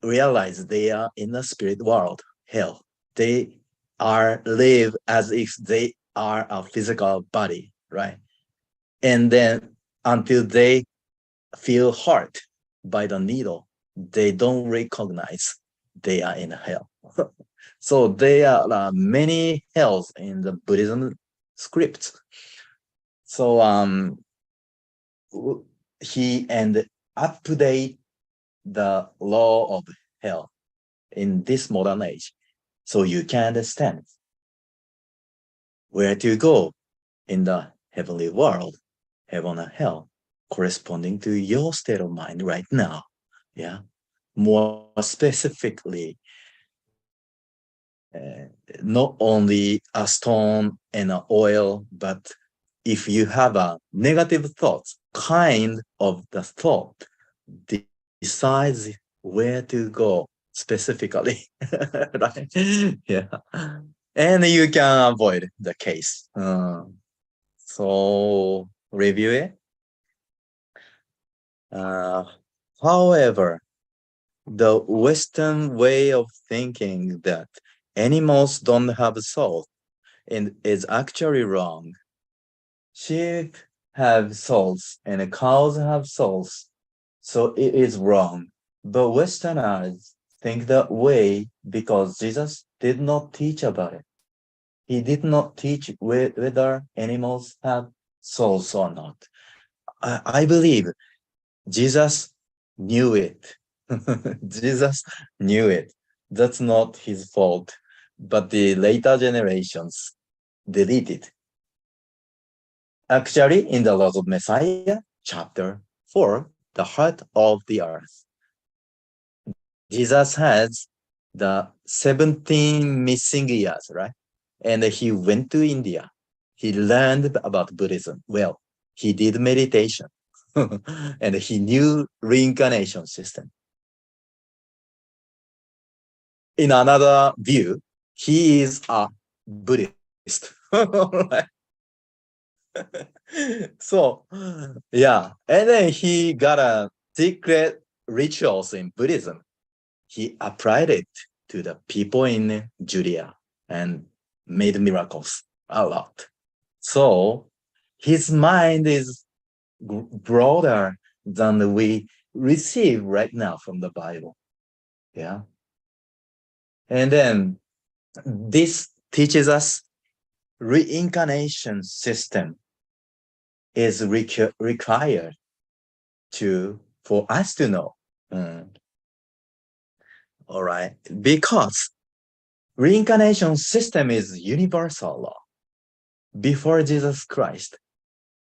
realize they are in the spirit world, hell. They are live as if they are a physical body, right? And then until they feel hurt by the needle, they don't recognize they are in hell. So there are many hells in the Buddhism scripts. So he and update the law of hell in this modern age, so you can understand where to go in the heavenly world, heaven and hell, corresponding to your state of mind right now. Yeah, more specifically, not only a stone and an oil, but if you have a negative thoughts, kind of the thought decides where to go specifically, right? Yeah, and you can avoid the case. So review it. However, the Western way of thinking that animals don't have soul and is actually wrong. Sheep have souls and cows have souls, so it is wrong. But Westerners think that way because Jesus did not teach about it. He did not teach whether animals have souls or not. I believe Jesus knew it. Jesus knew it. That's not his fault. But the later generations deleted. Actually, in the Laws of Messiah, chapter 4, the heart of the earth, Jesus has the 17 missing years, right? And he went to India. He learned about Buddhism. Well, he did meditation and he knew reincarnation system. In another view, he is a Buddhist. So, yeah. And then he got a secret rituals in Buddhism. He applied it to the people in Judea and made miracles a lot. So his mind is broader than we receive right now from the Bible. Yeah. And then this teaches us reincarnation system is required for us to know. All right, because reincarnation system is universal law. Before Jesus Christ,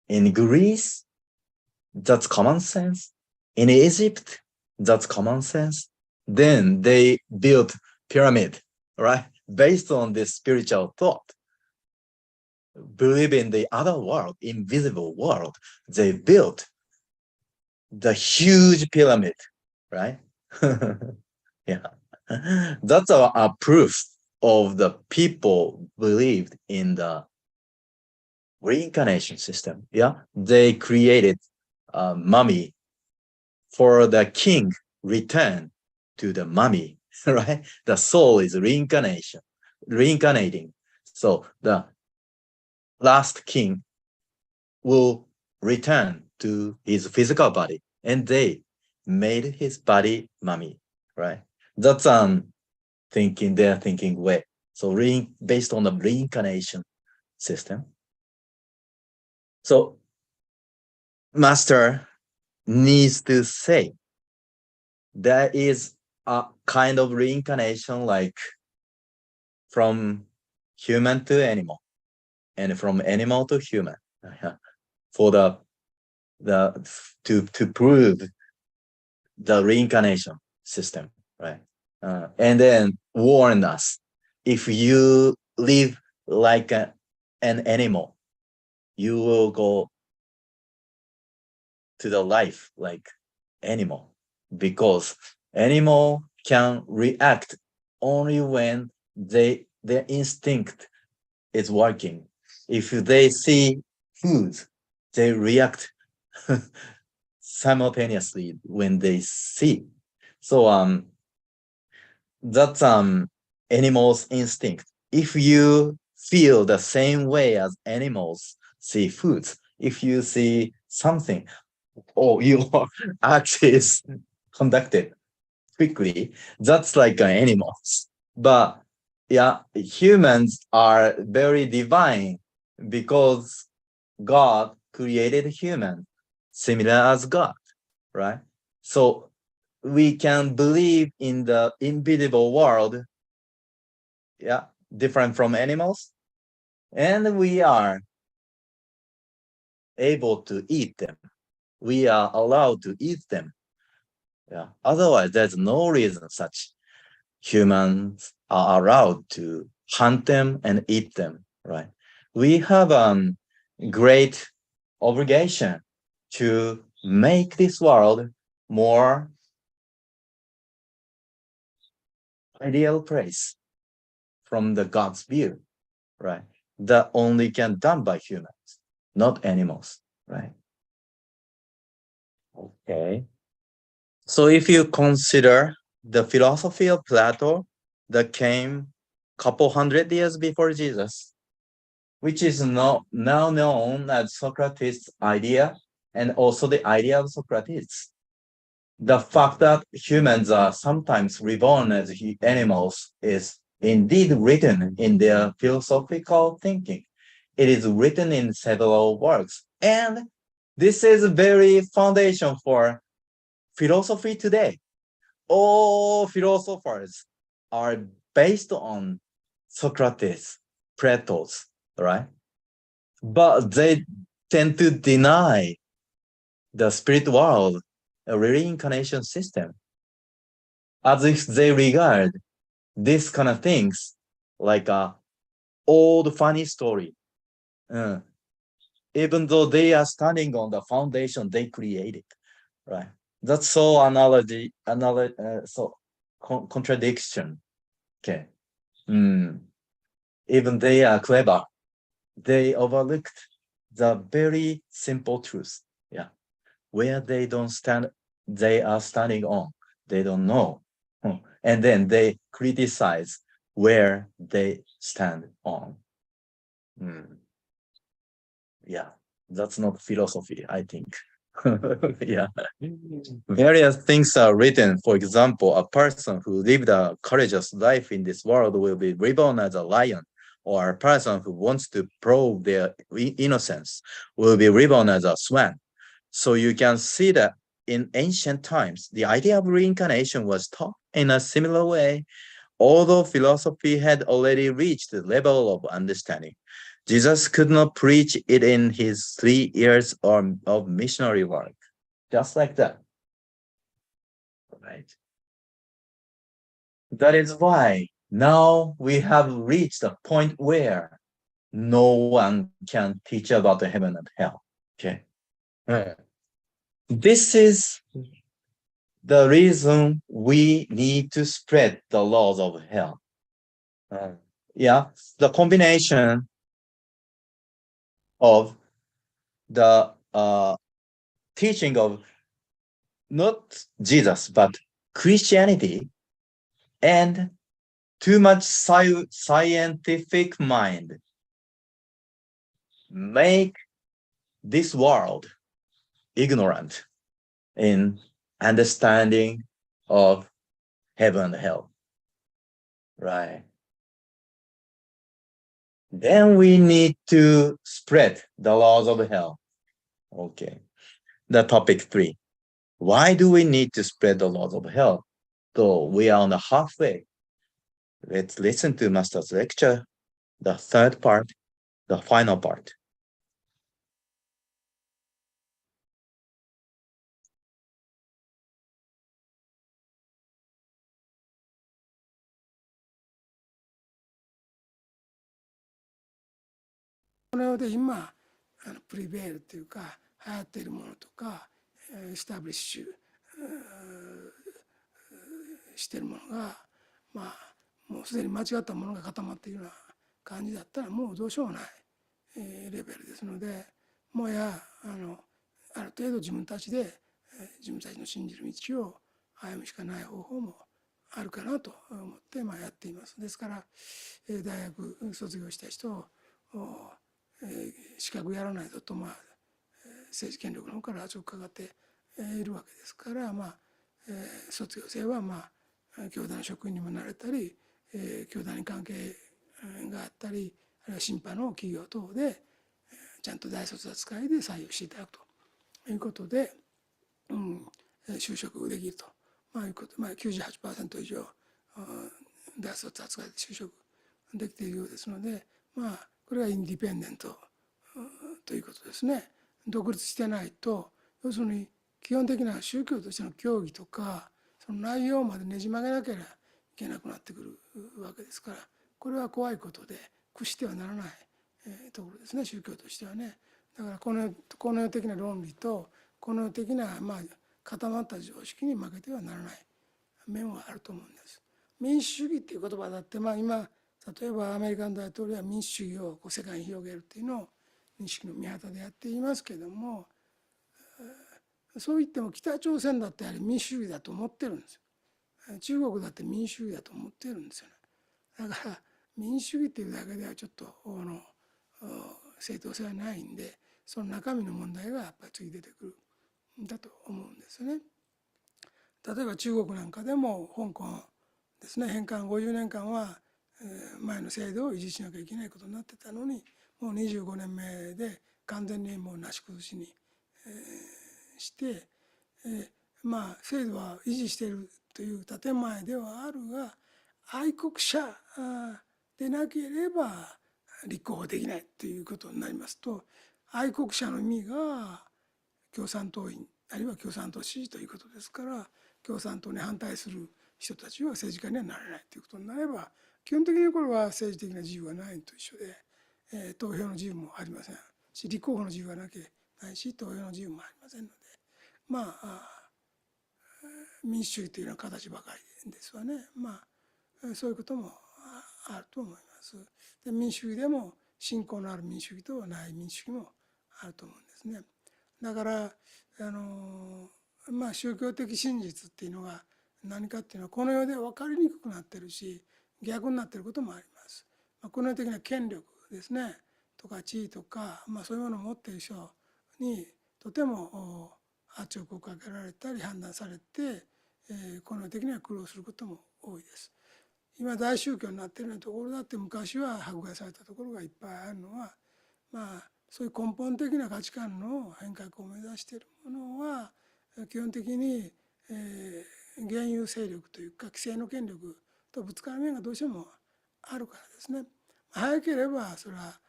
in Greece, that's common sense. In Egypt, that's common sense. Then they built pyramid, right? Based on this spiritual thought. Believe in the other world, invisible world, they built the huge pyramid, right? Yeah, that's a proof of the people believed in the reincarnation system. Yeah, they created a mummy for the king return to the mummy, right? The soul is reincarnating. So the last king will return to his physical body, and they made his body mummy, right? That's their thinking way. So based on the reincarnation system. So master needs to say there is a kind of reincarnation like from human to animal and from animal to human for to prove the reincarnation system, right? And then warn us, if you live like an animal, you will go to the life like animal, because animal can react only when their instinct is working. If they see food, they react simultaneously when they see. So that's animals' instinct. If you feel the same way as animals see foods, if you see something, or your act is conducted quickly, that's like animals. But yeah, humans are very divine because God created human similar as God, right? So we can believe in the invisible world, yeah, different from animals, and we are able to eat them. We are allowed to eat them. Yeah. Otherwise, there's no reason such humans are allowed to hunt them and eat them, right? We have a great obligation to make this world more ideal place from the God's view, right? That only can done by humans, not animals, right? Okay. So if you consider the philosophy of Plato that came couple hundred years before Jesus, which is now known as Socrates' idea and also the idea of Socrates. The fact that humans are sometimes reborn as animals is indeed written in their philosophical thinking. It is written in several works. And this is very foundation for philosophy today. All philosophers are based on Socrates, Plato's, right? But they tend to deny the spirit world, a reincarnation system, as if they regard this kind of things like a old funny story, even though they are standing on the foundation they created, right? That's so contradiction. Okay. Even they are clever. They overlooked the very simple truth. Yeah. Where they don't stand, they are standing on. They don't know. And then they criticize where they stand on. Yeah, that's not philosophy, I think. Yeah. Various things are written. For example, a person who lived a courageous life in this world will be reborn as a lion, or a person who wants to prove their innocence will be reborn as a swan. So you can see that in ancient times, the idea of reincarnation was taught in a similar way, although philosophy had already reached the level of understanding. Jesus could not preach it in his 3 years of missionary work. Just like that. Right. That is why now we have reached a point where no one can teach about the heaven and hell. Okay. This is the reason we need to spread the laws of hell. Yeah, the combination of the teaching of not Jesus, but Christianity and too much scientific mind make this world ignorant in understanding of heaven and hell. Right. Then we need to spread the laws of hell. Okay. The topic 3. Why do we need to spread the laws of hell? So we are on the halfway. Let's listen to Master's lecture, the 3rd part, the final part.この世で今プリベールというか流行っているものとかエスタブリッシュしているものがまあもうすでに間違ったものが固まっているような感じだったらもうどうしようもないレベルですので、もやある程度自分たちで自分たちの信じる道を歩むしかない方法もあるかなと思ってやっています。ですから大学卒業した人資格やらないぞと政治権力の方から圧力かかっているわけですから、卒業生は教団の職員にもなれたり教団に関係があったり、あるいは審判の企業等でちゃんと大卒扱いで採用していただくということで、就職できると、いうこと、98% 以上大卒扱いで就職できているようですので、これはインディペンデントということですね。独立してないと、要するに基本的な宗教としての教義とかその内容までねじ曲げなければいけなくなってくるわけですから、これは怖いことで屈してはならない、ところですね、宗教としてはね。だからこの世的な論理とこの世的な固まった常識に負けてはならない面はあると思うんです。民主主義っていう言葉だって、今例えばアメリカの大統領は民主主義を世界に広げるっていうのを認識の御旗でやっていますけれども、そう言っても北朝鮮だってやはり民主主義だと思ってるんですよ。中国だって民主主義だと思ってるんですよね。だから民主主義っていうだけではちょっと正当性はないんで、その中身の問題がやっぱり次出てくるんだと思うんですね。例えば中国なんかでも香港ですね、返還50年間は前の制度を維持しなきゃいけないことになってたのに、もう25年目で完全にもうなし崩しにして、制度は維持しているという建前ではあるが、愛国者でなければ立候補できないということになりますと、愛国者の意味が共産党員あるいは共産党支持ということですから、共産党に反対する人たちは政治家にはなれないということになれば、基本的にこれは政治的な自由がないと一緒で、投票の自由もありませんし、立候補の自由がないし、投票の自由もありませんので、民主主義というような形ばかりですわね。そういうこともあると思います。で、民主主義でも信仰のある民主主義とない民主主義もあると思うんですね。だから宗教的真実っていうのが何かっていうのはこの世で分かりにくくなってるし、逆になってることもあります。この世的な権力ですねとか地位とか、そういうものを持っている人にとても圧力をかけられたり判断されて、この世的には苦労することも多いです。今大宗教になっているようなところだって昔は迫害されたところがいっぱいあるのは、そういう根本的な価値観の変革を目指しているものは基本的に、現有勢力というか既成の権力とぶつかる面がどうしてもあるからですね。早ければそれは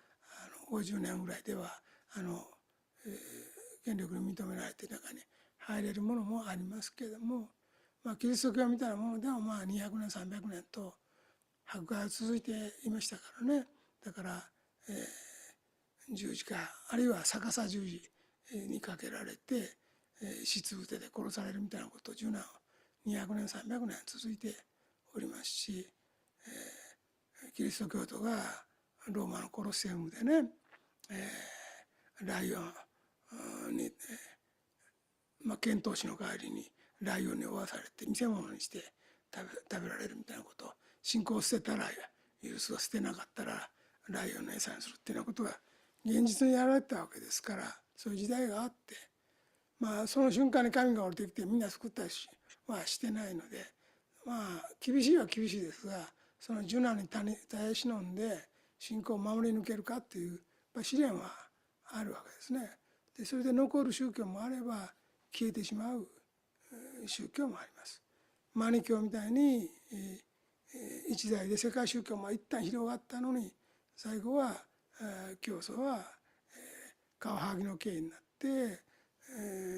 50年ぐらいでは権力に認められて中に入れるものもありますけれども、キリスト教みたいなものでも200年300年と迫害が続いていましたからね。だから、十字架あるいは逆さ十字にかけられて質うてで殺されるみたいなことを200年300年続いておりますし、キリスト教徒がローマのコロッセウムでね、ライオンに、遣唐使の代わりにライオンに追わされて見せ物にして食べられるみたいなことを、信仰を捨てたら許すを捨てなかったらライオンの餌にするっていうようなことが現実にやられたわけですから、そういう時代があって、その瞬間に神が降りてきてみんな救ったりはしてないので、厳しいは厳しいですが、その受難に耐え忍んで信仰を守り抜けるかっていう試練はあるわけですね。でそれで残る宗教もあれば消えてしまう宗教もあります。マニ教みたいに一代で世界宗教も一旦広がったのに、最後は教祖はカワハギの刑になって、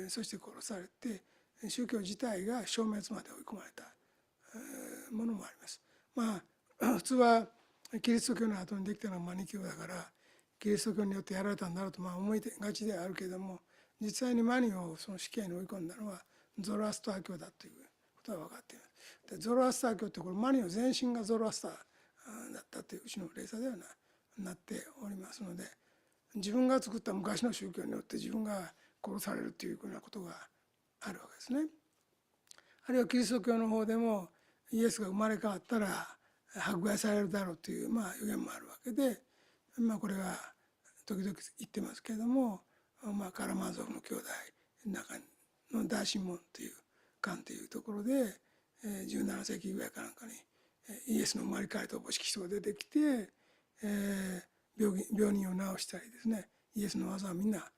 そして殺されて宗教自体が消滅まで追い込まれたものもあります。普通はキリスト教の後にできたのはマニ教だからキリスト教によってやられたんだろうと思いがちではあるけれども、実際にマニをその死刑に追い込んだのはゾロアスター教だということは分かっています。でゾロアスター教ってこれマニの前身がゾロアスターだったといううちの例差ではなっておりますので、自分が作った昔の宗教によって自分が殺されるというようなことがあるわけですね。あるいはキリスト教の方でもイエスが生まれ変わったら迫害されるだろうという予言もあるわけで、これは時々言ってますけれども、カラマーゾフの兄弟の中のダーシモンという館というところで17世紀ぐらいかなんかにイエスの生まれ変わりとおぼしき人が出てきて、病人を治したりですね、イエスの技はみんな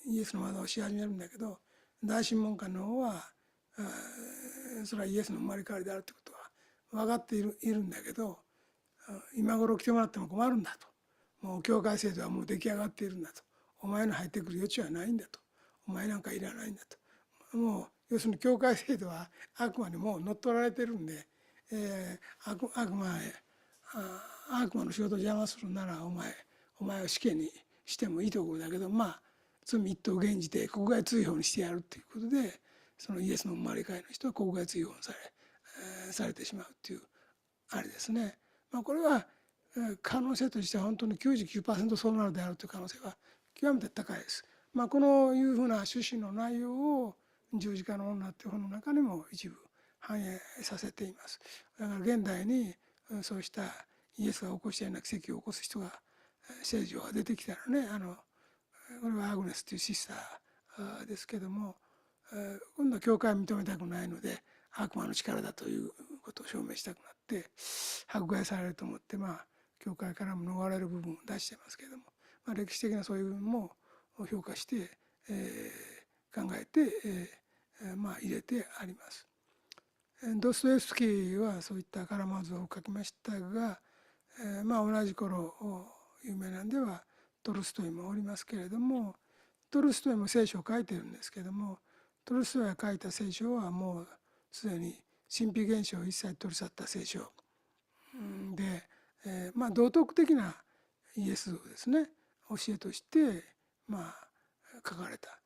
イエスの技をし始めるんだけど、大審問官の方はそれはイエスの生まれ変わりであるということは分かっているんだけど、今頃来てもらっても困るんだと、もう教会制度はもう出来上がっているんだと、お前の入ってくる余地はないんだと、お前なんかいらないんだと、もう要するに教会制度はあくまでも乗っ取られてるんで、悪魔の仕事を邪魔するならお前を死刑にしてもいいところだけど、まあ罪一等減じて国外追放にしてやるということで、そのイエスの生まれ変わりの人は国外追放されてしまうというあれですね。これは可能性としては本当に 99% そうなるであるという可能性は極めて高いです。このいうふうな趣旨の内容を十字架の女という本の中にも一部反映させています。だから現代にそうしたイエスが起こしたような奇跡を起こす人が聖女が出てきたらね、これはアグネスというシスターですけども、今度は教会は認めたくないので悪魔の力だということを証明したくなって迫害されると思って、教会からも逃れる部分を出してますけども、歴史的なそういう部分も評価して、考えて、入れてあります。ドストエフスキーはそういったカラマーゾを書きましたが、同じ頃有名なんではトルストイもおりますけれども、トルストイも聖書を書いてるんですけども、トルストイが書いた聖書はもうすでに神秘現象を一切取り去った聖書で、道徳的なイエスをですね教えとして書かれた、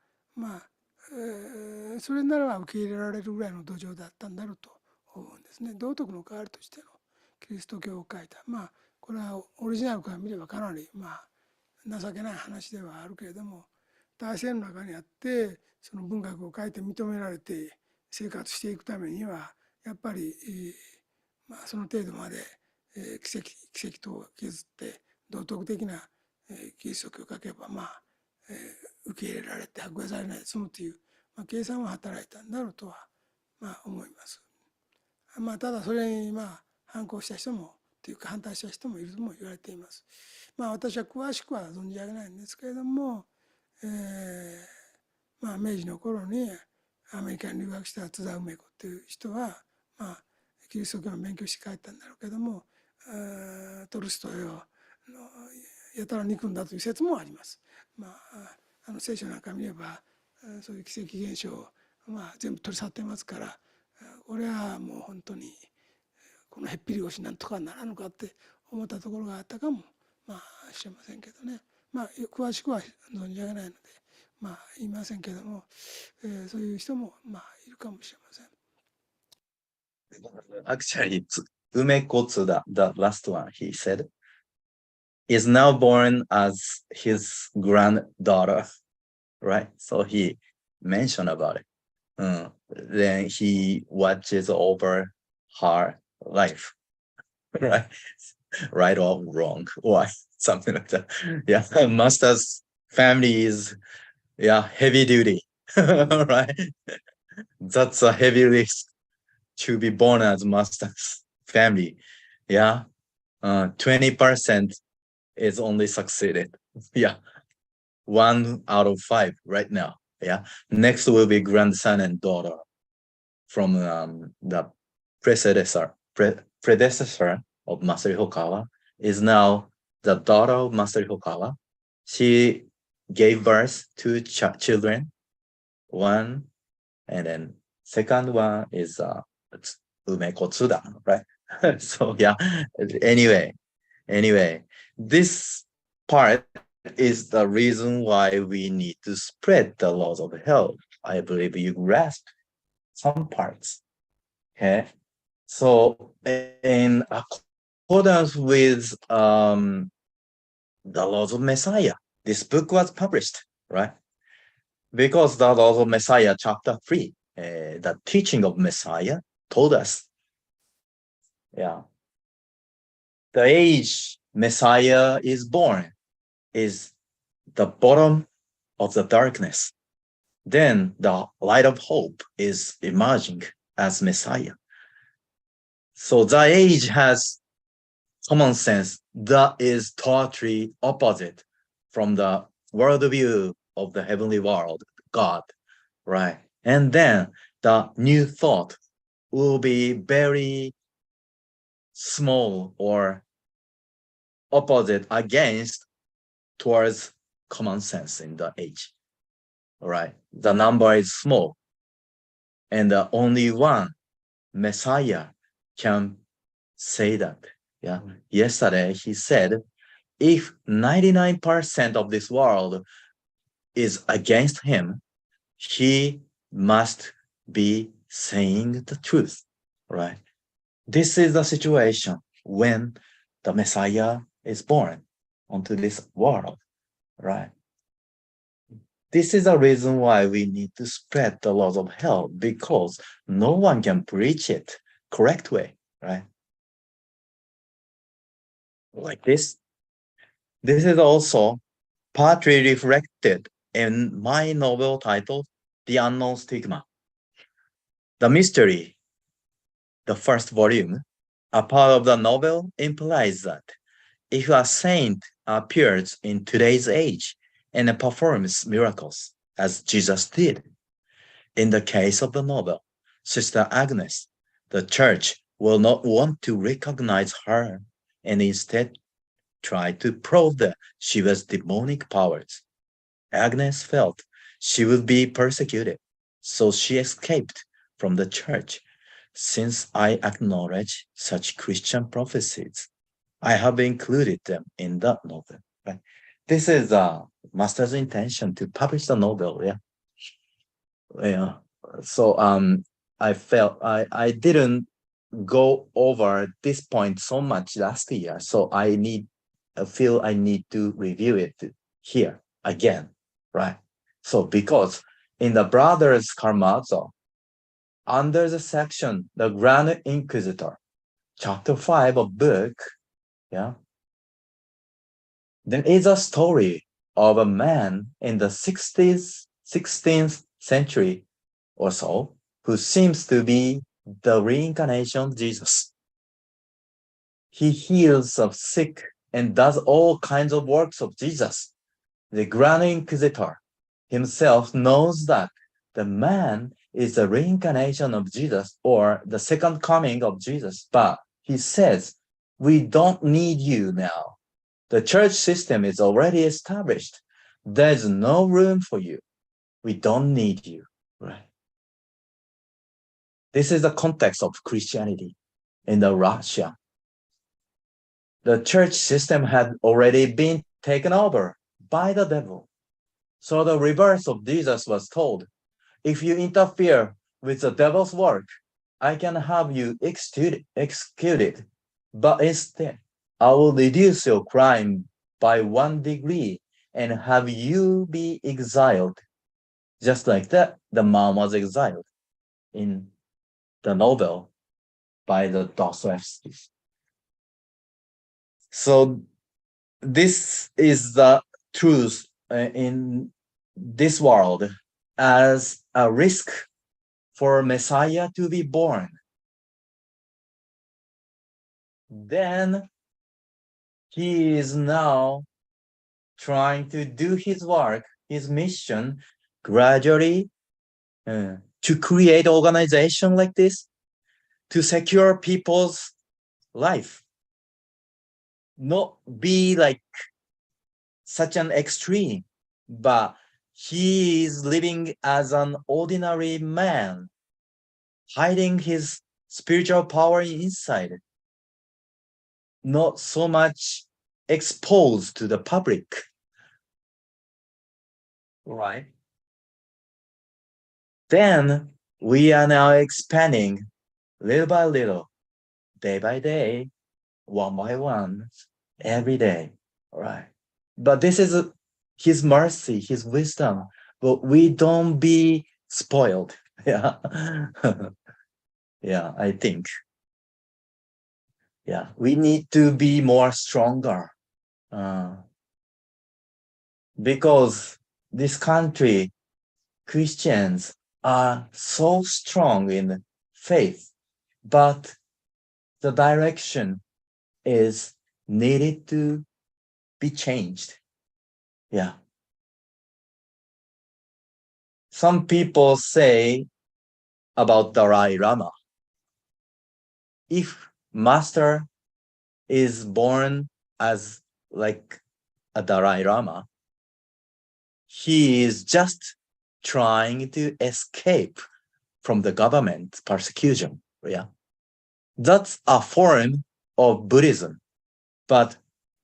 それなら受け入れられるぐらいの土壌だったんだろうと思うんですね。道徳の代わりとしてのキリスト教を書いた、これはオリジナルから見ればかなり情けない話ではあるけれども、体制の中にあってその文学を書いて認められて生活していくためにはやっぱり、その程度まで奇跡とを削って道徳的なキリスト教を書けば受け入れられて迫害されないで済むという、計算は働いたんだろうとは思います。ただそれに反抗した人もというか反対した人もいるとも言われています。私は詳しくは存じ上げないんですけれども、明治の頃にアメリカに留学した津田梅子という人はキリスト教の勉強して帰ったんだろうけども、トルストイをやたら憎んだという説もあります。聖書なんか見ればそういう奇跡現象を全部取り去ってますから、これはもう本当にこのへっぴり腰なんとかならぬかって思ったところがあったかもしれませんけどね。詳しくは存じ上げないので言いませんけども、そういう人もいるかもしれません。Actually, Umeko Tsuda, the last one, he said, is now born as his granddaughter, right? So he mentioned about it. Then he watches over her life, right? Right or wrong, or something like that. Yeah, Master's family is, heavy duty, right? That's a heavy risk to be born as Master's family. 20% is only succeeded. 1 out of 5 right now. Next will be grandson and daughter from the predecessor of Masaru Hokawa is now the daughter of Masaru Hokawa. She gave birth to children. One, and then second one is Umeko Tsuda, right? So anyway, this part is the reason why we need to spread the laws of health. I believe you grasp some parts. Okay, so in accordance with the laws of Messiah, this book was published, right? Because the laws of Messiah, chapter 3, the teaching of Messiah told us, the age Messiah is born is the bottom of the darkness. Then the light of hope is emerging as Messiah. So the age has common sense that is totally opposite from the worldview of the heavenly world, God, right? And then the new thought will be very small or opposite against towards common sense in the age, right? The number is small, and only one Messiah can say that. Yeah. Yesterday he said, if 99% of this world is against him, he must be saying the truth, right? This is the situation when the Messiah is born onto this world, right? This is the reason why we need to spread the laws of hell, because no one can preach it correct way, right? Like this. This is also partly reflected in my novel titled The Unknown Stigma. The mystery, the first volume, a part of the novel implies that if a saint appears in today's age and performs miracles, as Jesus did, in the case of the novel, Sister Agnes, the church will not want to recognize her and instead try to prove that she was demonic powers. Agnes felt she would be persecuted, so she escaped from the church. Since I acknowledge such Christian prophecies, I have included them in that novel. Right? This is a master's intention to publish the novel. Yeah. So I felt I didn't go over this point so much last year, so I feel I need to review it here again, right? So because in the Brothers Karamazov, under the section, the Grand Inquisitor, chapter 5 of book, yeah, there is a story of a man in the 16th century or so, who seems to be the reincarnation of Jesus. He heals the sick and does all kinds of works of Jesus. The Grand Inquisitor himself knows that the man is the reincarnation of Jesus or the second coming of Jesus, but he says, we don't need you now. The church system is already established. There's no room for you. We don't need you, right? This is the context of Christianity in the Russia. The church system had already been taken over by the devil. So the reverse of Jesus was told, if you interfere with the devil's work, I can have you executed. But instead, I will reduce your crime by 1 degree and have you be exiled. Just like that, the man was exiled in the novel by the Dostoevsky. So this is the truth in this world as a risk for Messiah to be born. Then he is now trying to do his work, his mission, gradually to create organization like this, to secure people's life. Not be like such an extreme, but he is living as an ordinary man, hiding his spiritual power inside, not so much exposed to the public, right? Then we are now expanding little by little, day by day, one by one, every day, right? But this is his mercy, his wisdom, but we don't be spoiled. Yeah. Yeah, I think. Yeah, we need to be more stronger because this country, Christians are so strong in faith, but the direction is needed to be changed. Yeah. Some people say about Dalai Lama, if master is born as like a Dalai Lama, he is just trying to escape from the government persecution. Yeah. That's a form of Buddhism, but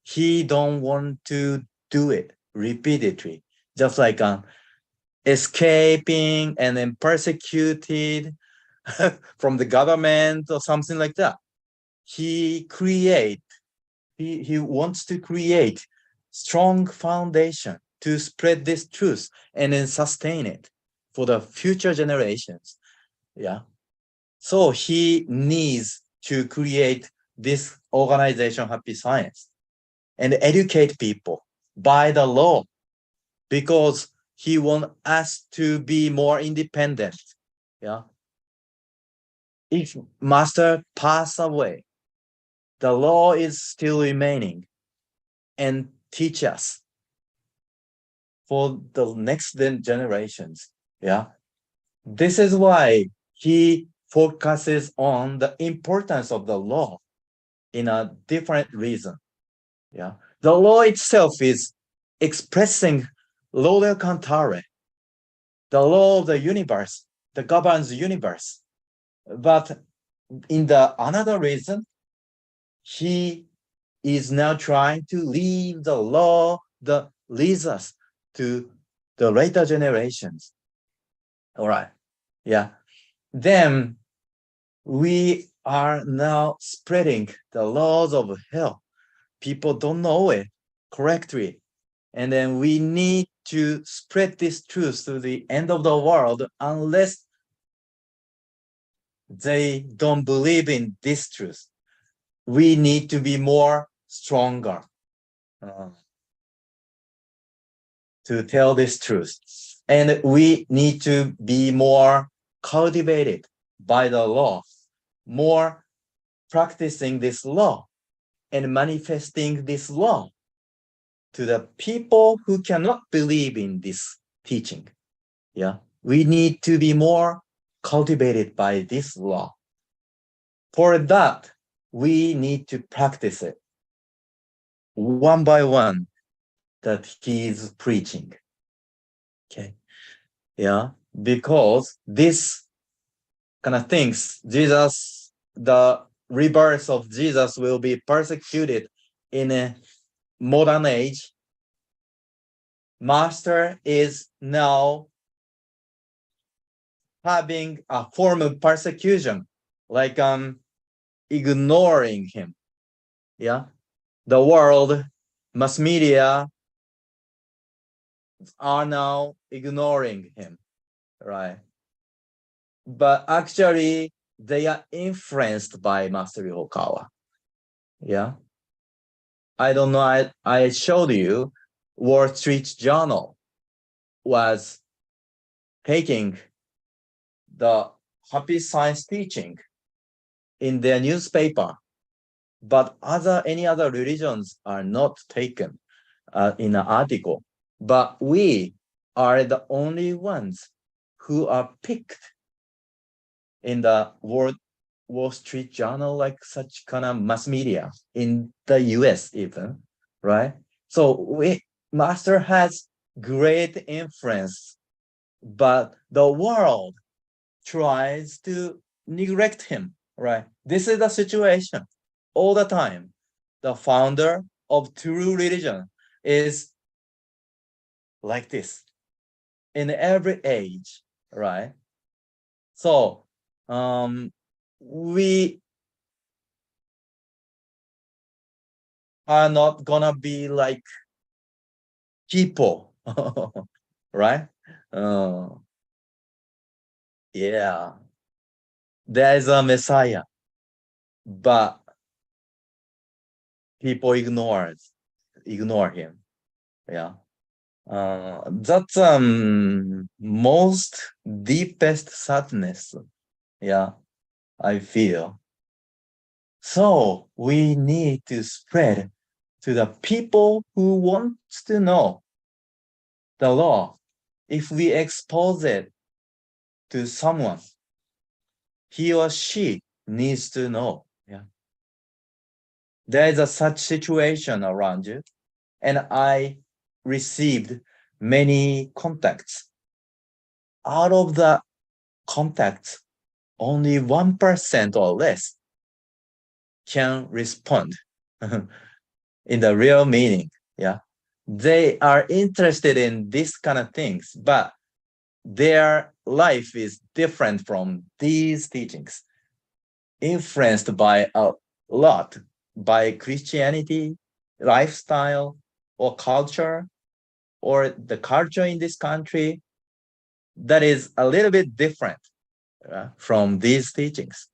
he don't want to do it repeatedly, just like escaping and then persecuted from the government or something like that. He wants to create strong foundation to spread this truth and then sustain it for the future generations. Yeah. So he needs to create this organization, Happy Science, and educate people by the law, because he wants us to be more independent. Yeah. If master pass away, the law is still remaining and teach us for the next generations. Yeah. This is why he focuses on the importance of the law in a different reason. Yeah. The law itself is expressing Lode Cantare, the law of the universe, that governs the universe. But in the another reason, he is now trying to leave the law that leads us to the later generations. All right. Yeah. Then we are now spreading the laws of hell. People don't know it correctly. And then we need to spread this truth to the end of the world unless they don't believe in this truth. We need to be more stronger to tell this truth. And we need to be more cultivated by the law, more practicing this law and manifesting this law to the people who cannot believe in this teaching. Yeah, we need to be more cultivated by this law. For that, we need to practice it one by one that he is preaching. Okay. Yeah, because this kind of things, Jesus, the rebirth of Jesus will be persecuted in a modern age. Master is now having a form of persecution, like ignoring him. Yeah, the world, mass media are now ignoring him, right? But actually, they are influenced by Master Ryokawa. Yeah, I don't know. I showed you Wall Street Journal was taking the Happy Science teaching in their newspaper, but any other religions are not taken in an article. But we are the only ones who are picked in the Wall Street Journal, like such kind of mass media in the US even, right? So Master has great influence, but the world tries to neglect him, right? This is the situation all the time. The founder of true religion is like this in every age, right? So we are not gonna be like people, right? Yeah, there is a Messiah, but people ignore him. Yeah, that's most deepest sadness. Yeah, I feel. So we need to spread to the people who want to know the law. If we expose it to someone, he or she needs to know. Yeah. There is a such situation around you, and I received many contacts. Out of the contacts, only 1% or less can respond in the real meaning. Yeah. They are interested in this kind of things, but their life is different from these teachings, influenced by a lot by Christianity, lifestyle, or culture, or the culture in this country that is a little bit different from these teachings.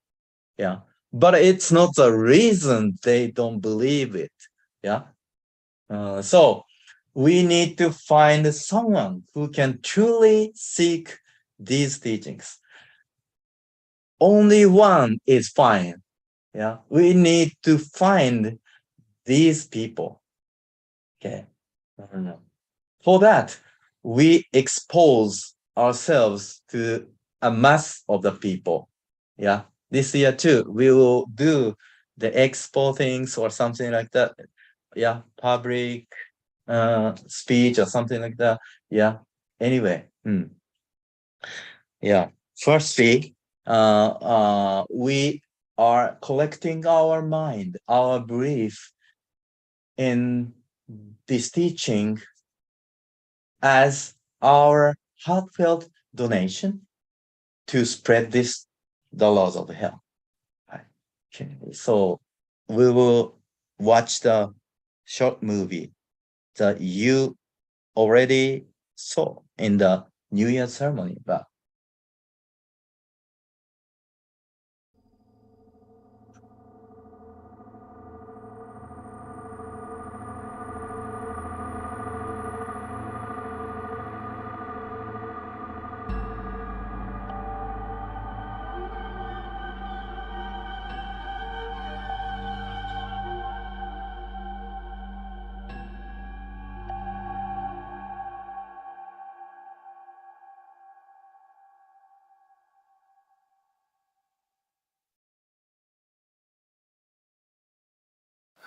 Yeah. But it's not the reason they don't believe it. Yeah. So we need to find someone who can truly seek these teachings. Only one is fine. Yeah. We need to find these people. Okay. For that, we expose ourselves to a mass of the people. Yeah. This year too, we will do the expo things or something like that. Yeah. Public speech or something like that. Yeah. Anyway. Yeah. Firstly, we are collecting our mind, our belief in this teaching as our heartfelt donation to spread the laws of hell. Okay. So we will watch the short movie that you already saw in the New Year ceremony, but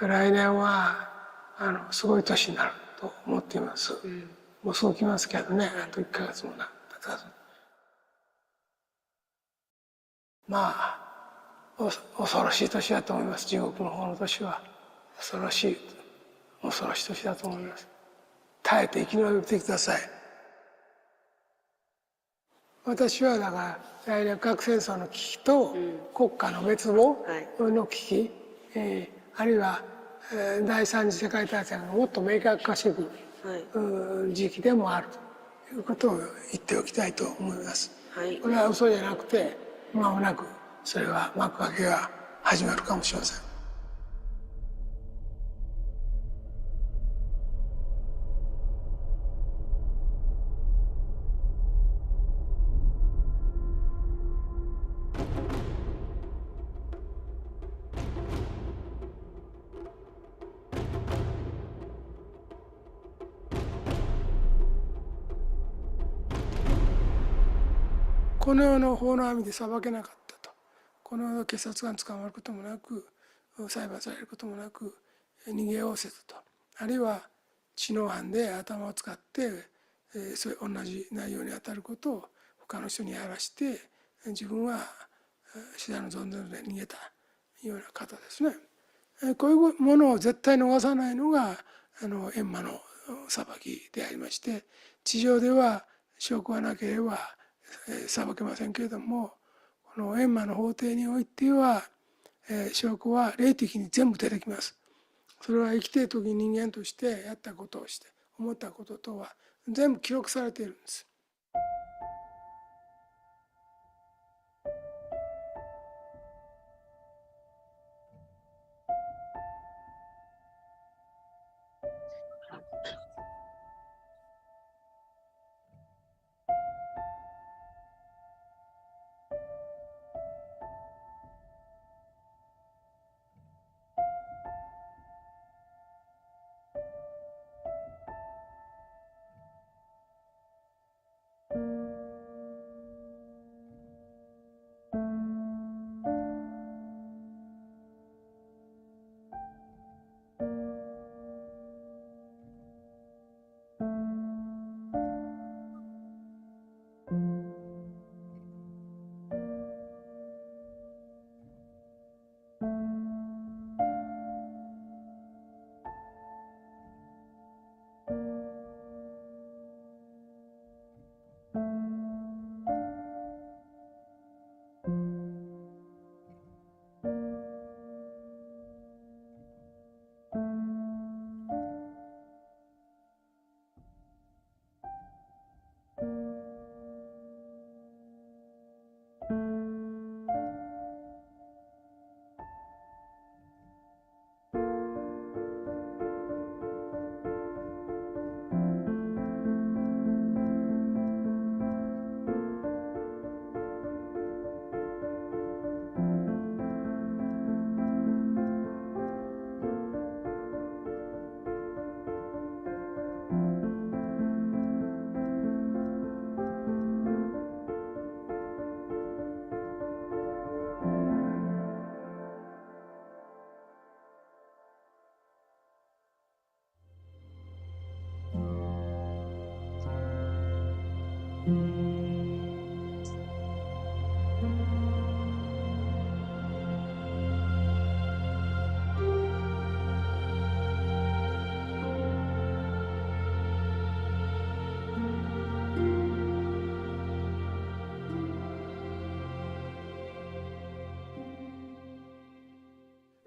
来年はすごい年になると思っています。もうすぐ来ますけどね、あと1ヶ月も経たず。まあ恐ろしい年だと思います。地獄の方の年は恐ろしい年だと思います。耐えて生き延びてください。私はだから来年核戦争の危機と国家の滅亡の危機、あるいは第三次世界大戦がもっと明確化してくる時期でもあるということを言っておきたいと思います。これは嘘じゃなくて間もなくそれは幕開けが始まるかもしれません。この世の法の網で裁けなかったと、この世の警察官捕まることもなく裁判されることもなく逃げおおせたと、あるいは知能犯で頭を使ってそれ同じ内容に当たることを他の人にやらして自分は死罪の存在で逃げたような方ですね。こういうものを絶対逃さないのが閻魔の裁きでありまして、地上では証拠がなければ裁けませんけれども、この閻魔の法廷においては証拠は霊的に全部出てきます。それは生きている時に人間としてやったことをして思ったこととは全部記録されているんです。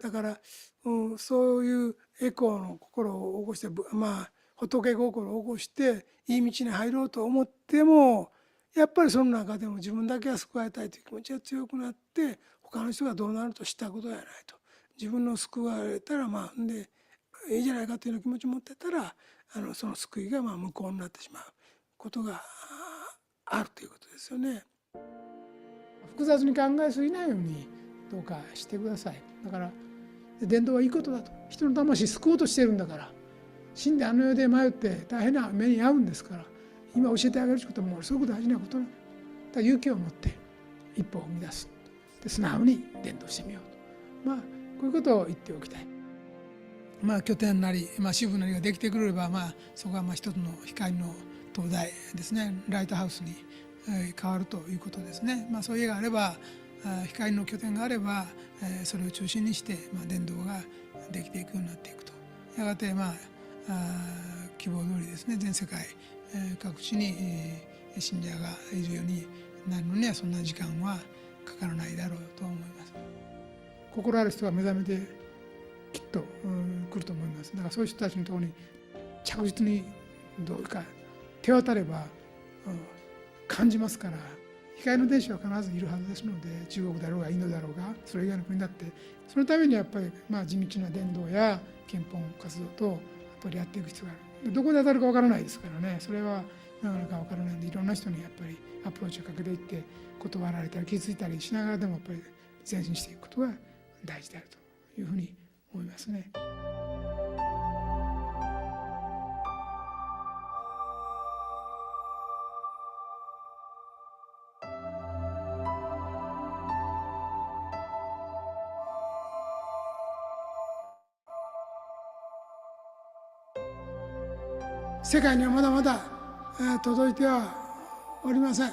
だから、そういうエコーの心を起こして、仏心を起こしていい道に入ろうと思っても、やっぱりその中でも自分だけは救われたいという気持ちが強くなって、他の人がどうなるとしたことやないと。自分の救われたらでいいじゃないかというような気持ちを持ってたら、その救いが無効になってしまうことがあるということですよね。複雑に考えすぎないようにどうかしてください。だから伝道はいいことだと。人の魂救おうとしてるんだから、死んであの世で迷って大変な目に遭うんですから、今教えてあげることはもうすごく大事なことなんだ。だから勇気を持って一歩を踏み出す。で素直に伝道してみようと。こういうことを言っておきたい。拠点なり、支部なりができてくれれば、そこは一つの光の灯台ですね、ライトハウスに変わるということですね。そういう家があれば、光の拠点があれば、それを中心にして伝道ができていくようになっていくと。やがて希望通りですね、全世界各地に信者がいるようになるのにはそんな時間はかからないだろうと思います。心ある人が目覚めてきっと来ると思います。だからそういう人たちのところに着実にどうか手渡れば感じますから、光の天使は必ずいるはずですので、中国だろうがインドだろうがそれ以外の国だって、そのためにやっぱり地道な伝道や憲法活動とやっぱりやっていく必要がある。どこで当たるかわからないですからね、それはなかなかわからないんで、いろんな人にやっぱりアプローチをかけていって、断られたり気づいたりしながらでもやっぱり前進していくことが大事であるというふうに思いますね。世界にはまだまだ届いてはおりません。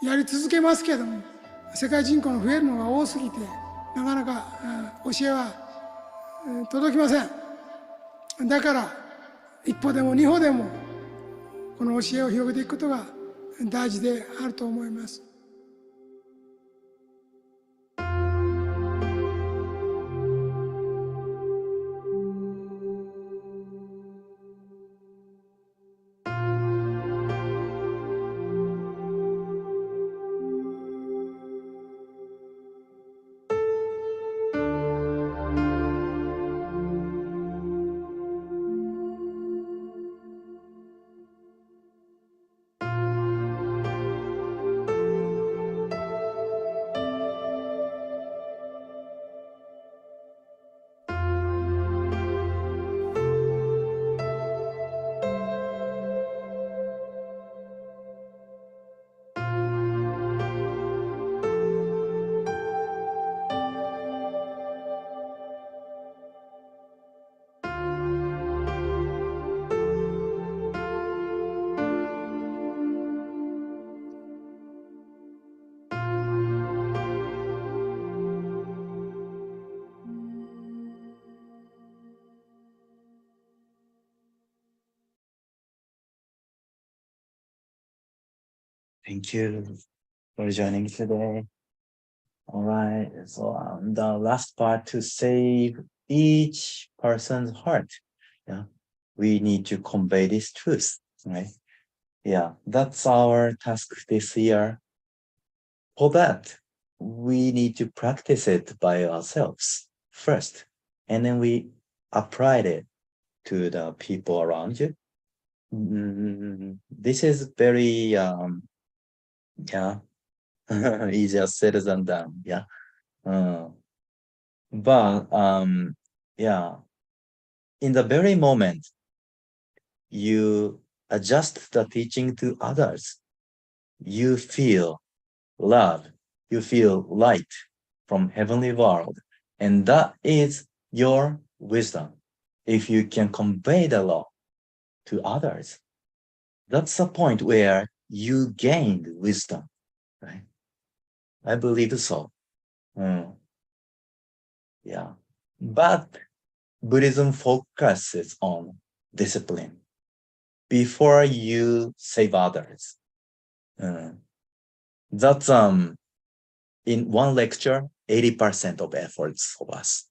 やり続けますけれども、世界人口の増えるのが多すぎて、なかなか教えは届きません。だから一歩でも二歩でもこの教えを広げていくことが大事であると思います。Thank you for joining today. All right. So the last part, to save each person's heart. Yeah. We need to convey this truth, right? Yeah. That's our task this year. For that, we need to practice it by ourselves first, and then we applied it to the people around you. This is very easier said than done. Yeah. But in the very moment you adjust the teaching to others, you feel love, you feel light from heavenly world, and that is your wisdom. If you can convey the law to others, that's the point where you gained wisdom, right? I believe so. Yeah. But Buddhism focuses on discipline before you save others. That's in one lecture 80% of efforts of us.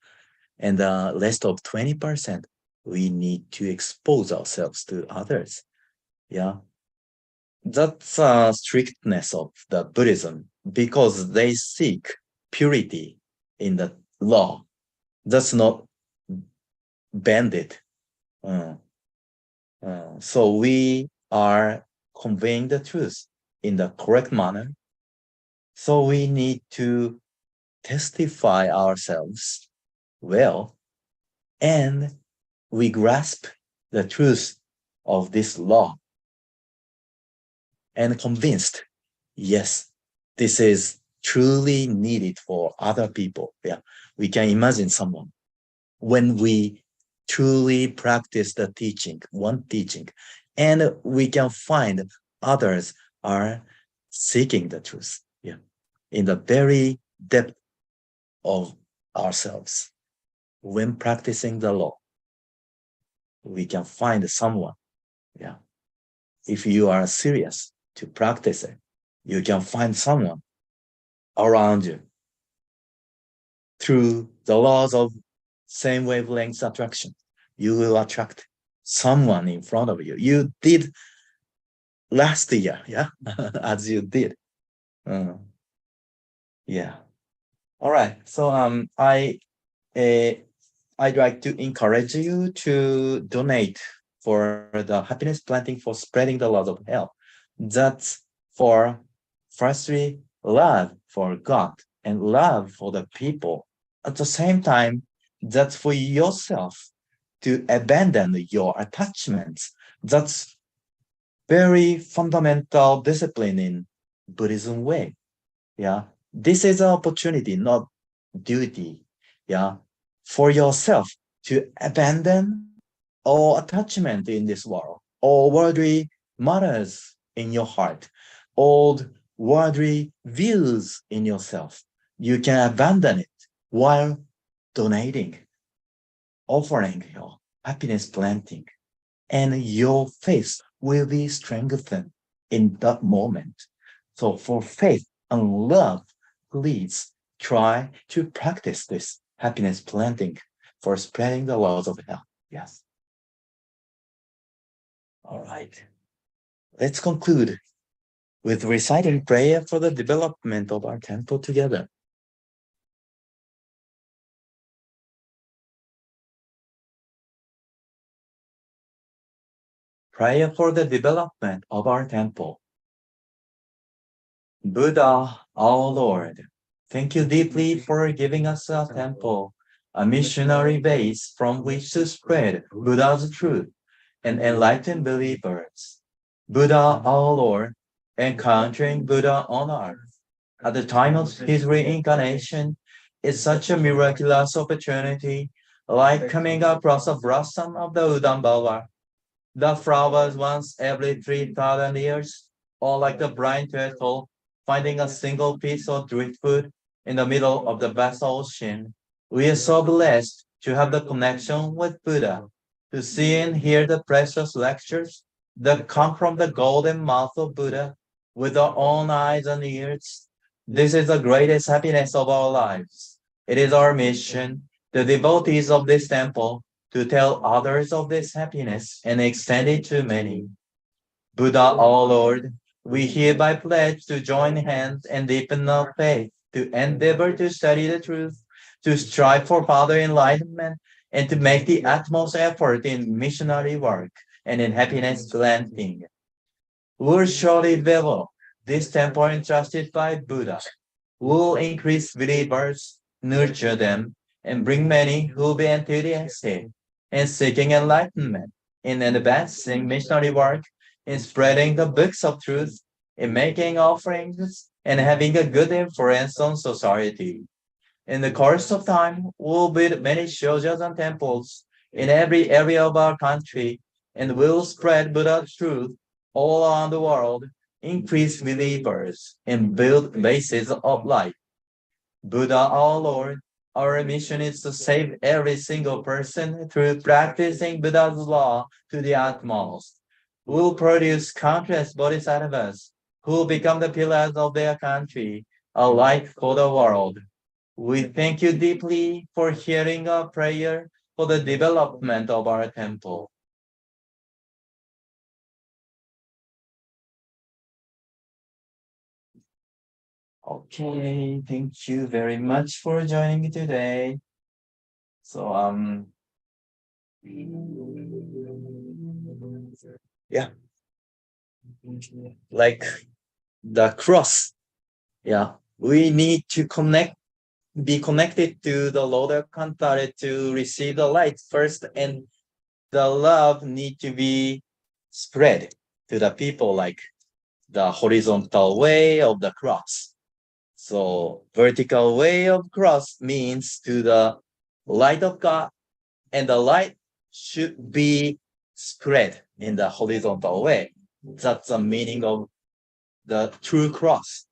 And the rest of 20%, we need to expose ourselves to others. Yeah. That's a strictness of the Buddhism because they seek purity in the law. That's not bandit. So we are conveying the truth in the correct manner. So we need to testify ourselves well, and we grasp the truth of this law and convinced, yes, this is truly needed for other people. Yeah, we can imagine someone when we truly practice the teaching, one teaching, and we can find others are seeking the truth. Yeah, in the very depth of ourselves. When practicing the law, we can find someone. Yeah. If you are serious to practice it, you can find someone around you. Through the laws of same wavelength attraction, you will attract someone in front of you. You did last year, yeah, as you did. Yeah. All right. So I'd like to encourage you to donate for the happiness planting for spreading the laws of health. That's for firstly love for God and love for the people. At the same time, that's for yourself to abandon your attachments. That's very fundamental discipline in Buddhism way. Yeah. This is an opportunity, not duty. Yeah. For yourself to abandon all attachment in this world, all worldly matters in your heart, all worldly views in yourself. You can abandon it while donating, offering your happiness planting, and your faith will be strengthened in that moment. So for faith and love, please try to practice this happiness planting for spreading the laws of health. Yes. All right. Let's conclude with reciting prayer for the development of our temple together. Prayer for the development of our temple. Buddha, our Lord, thank you deeply for giving us a temple, a missionary base from which to spread Buddha's truth and enlighten believers. Buddha, our Lord, encountering Buddha on earth at the time of his reincarnation is such a miraculous opportunity, like coming across a blossom of the Udambala. The flowers once every 3,000 years, or like the blind turtle finding a single piece of driftwood in the middle of the vast ocean. We are so blessed to have the connection with Buddha, to see and hear the precious lectures that come from the golden mouth of Buddha with our own eyes and ears. This is the greatest happiness of our lives. It is our mission, the devotees of this temple, to tell others of this happiness and extend it to many. Buddha, our Lord, we hereby pledge to join hands and deepen our faith, to endeavor to study the truth, to strive for further enlightenment, and to make the utmost effort in missionary work and in happiness planting. We'll surely develop this temple entrusted by Buddha. We'll increase believers, nurture them, and bring many who will be enthusiastic in seeking enlightenment, in advancing missionary work, in spreading the books of truth, in making offerings, and having a good influence on society. In the course of time, we'll build many shojas and temples in every area of our country, and we'll spread Buddha's truth all around the world, increase believers, and build bases of life. Buddha, our Lord, our mission is to save every single person through practicing Buddha's law to the utmost. We'll produce countless bodhisattvas who will become the pillars of their country, a light for the world. We thank you deeply for hearing our prayer for the development of our temple. Okay, thank you very much for joining me today. So yeah, like the cross. Yeah, we need to be connected to the Lord Alcantara to receive the light first, and the love need to be spread to the people like the horizontal way of the cross. So vertical way of cross means to the light of God, and the light should be spread in the horizontal way. That's the meaning of the true cross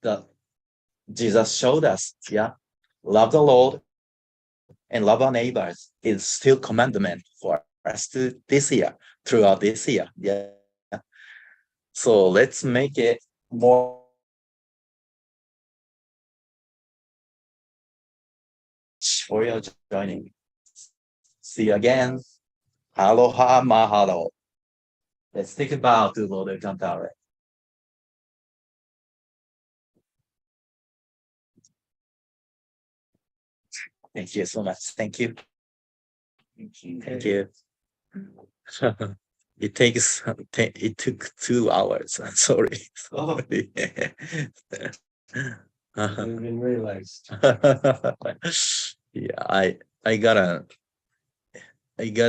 that Jesus showed us. Yeah, love the Lord and love our neighbors is still commandment for us to this year, throughout this year. Yeah. So let's make it more for your joining. See you again. Aloha mahalo. Let's take a bow to Lord Alcantara. Thank you so much. Thank you. Thank you. It took 2 hours. I'm sorry. Oh. Sorry. I didn't even realize. Yeah, I got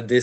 this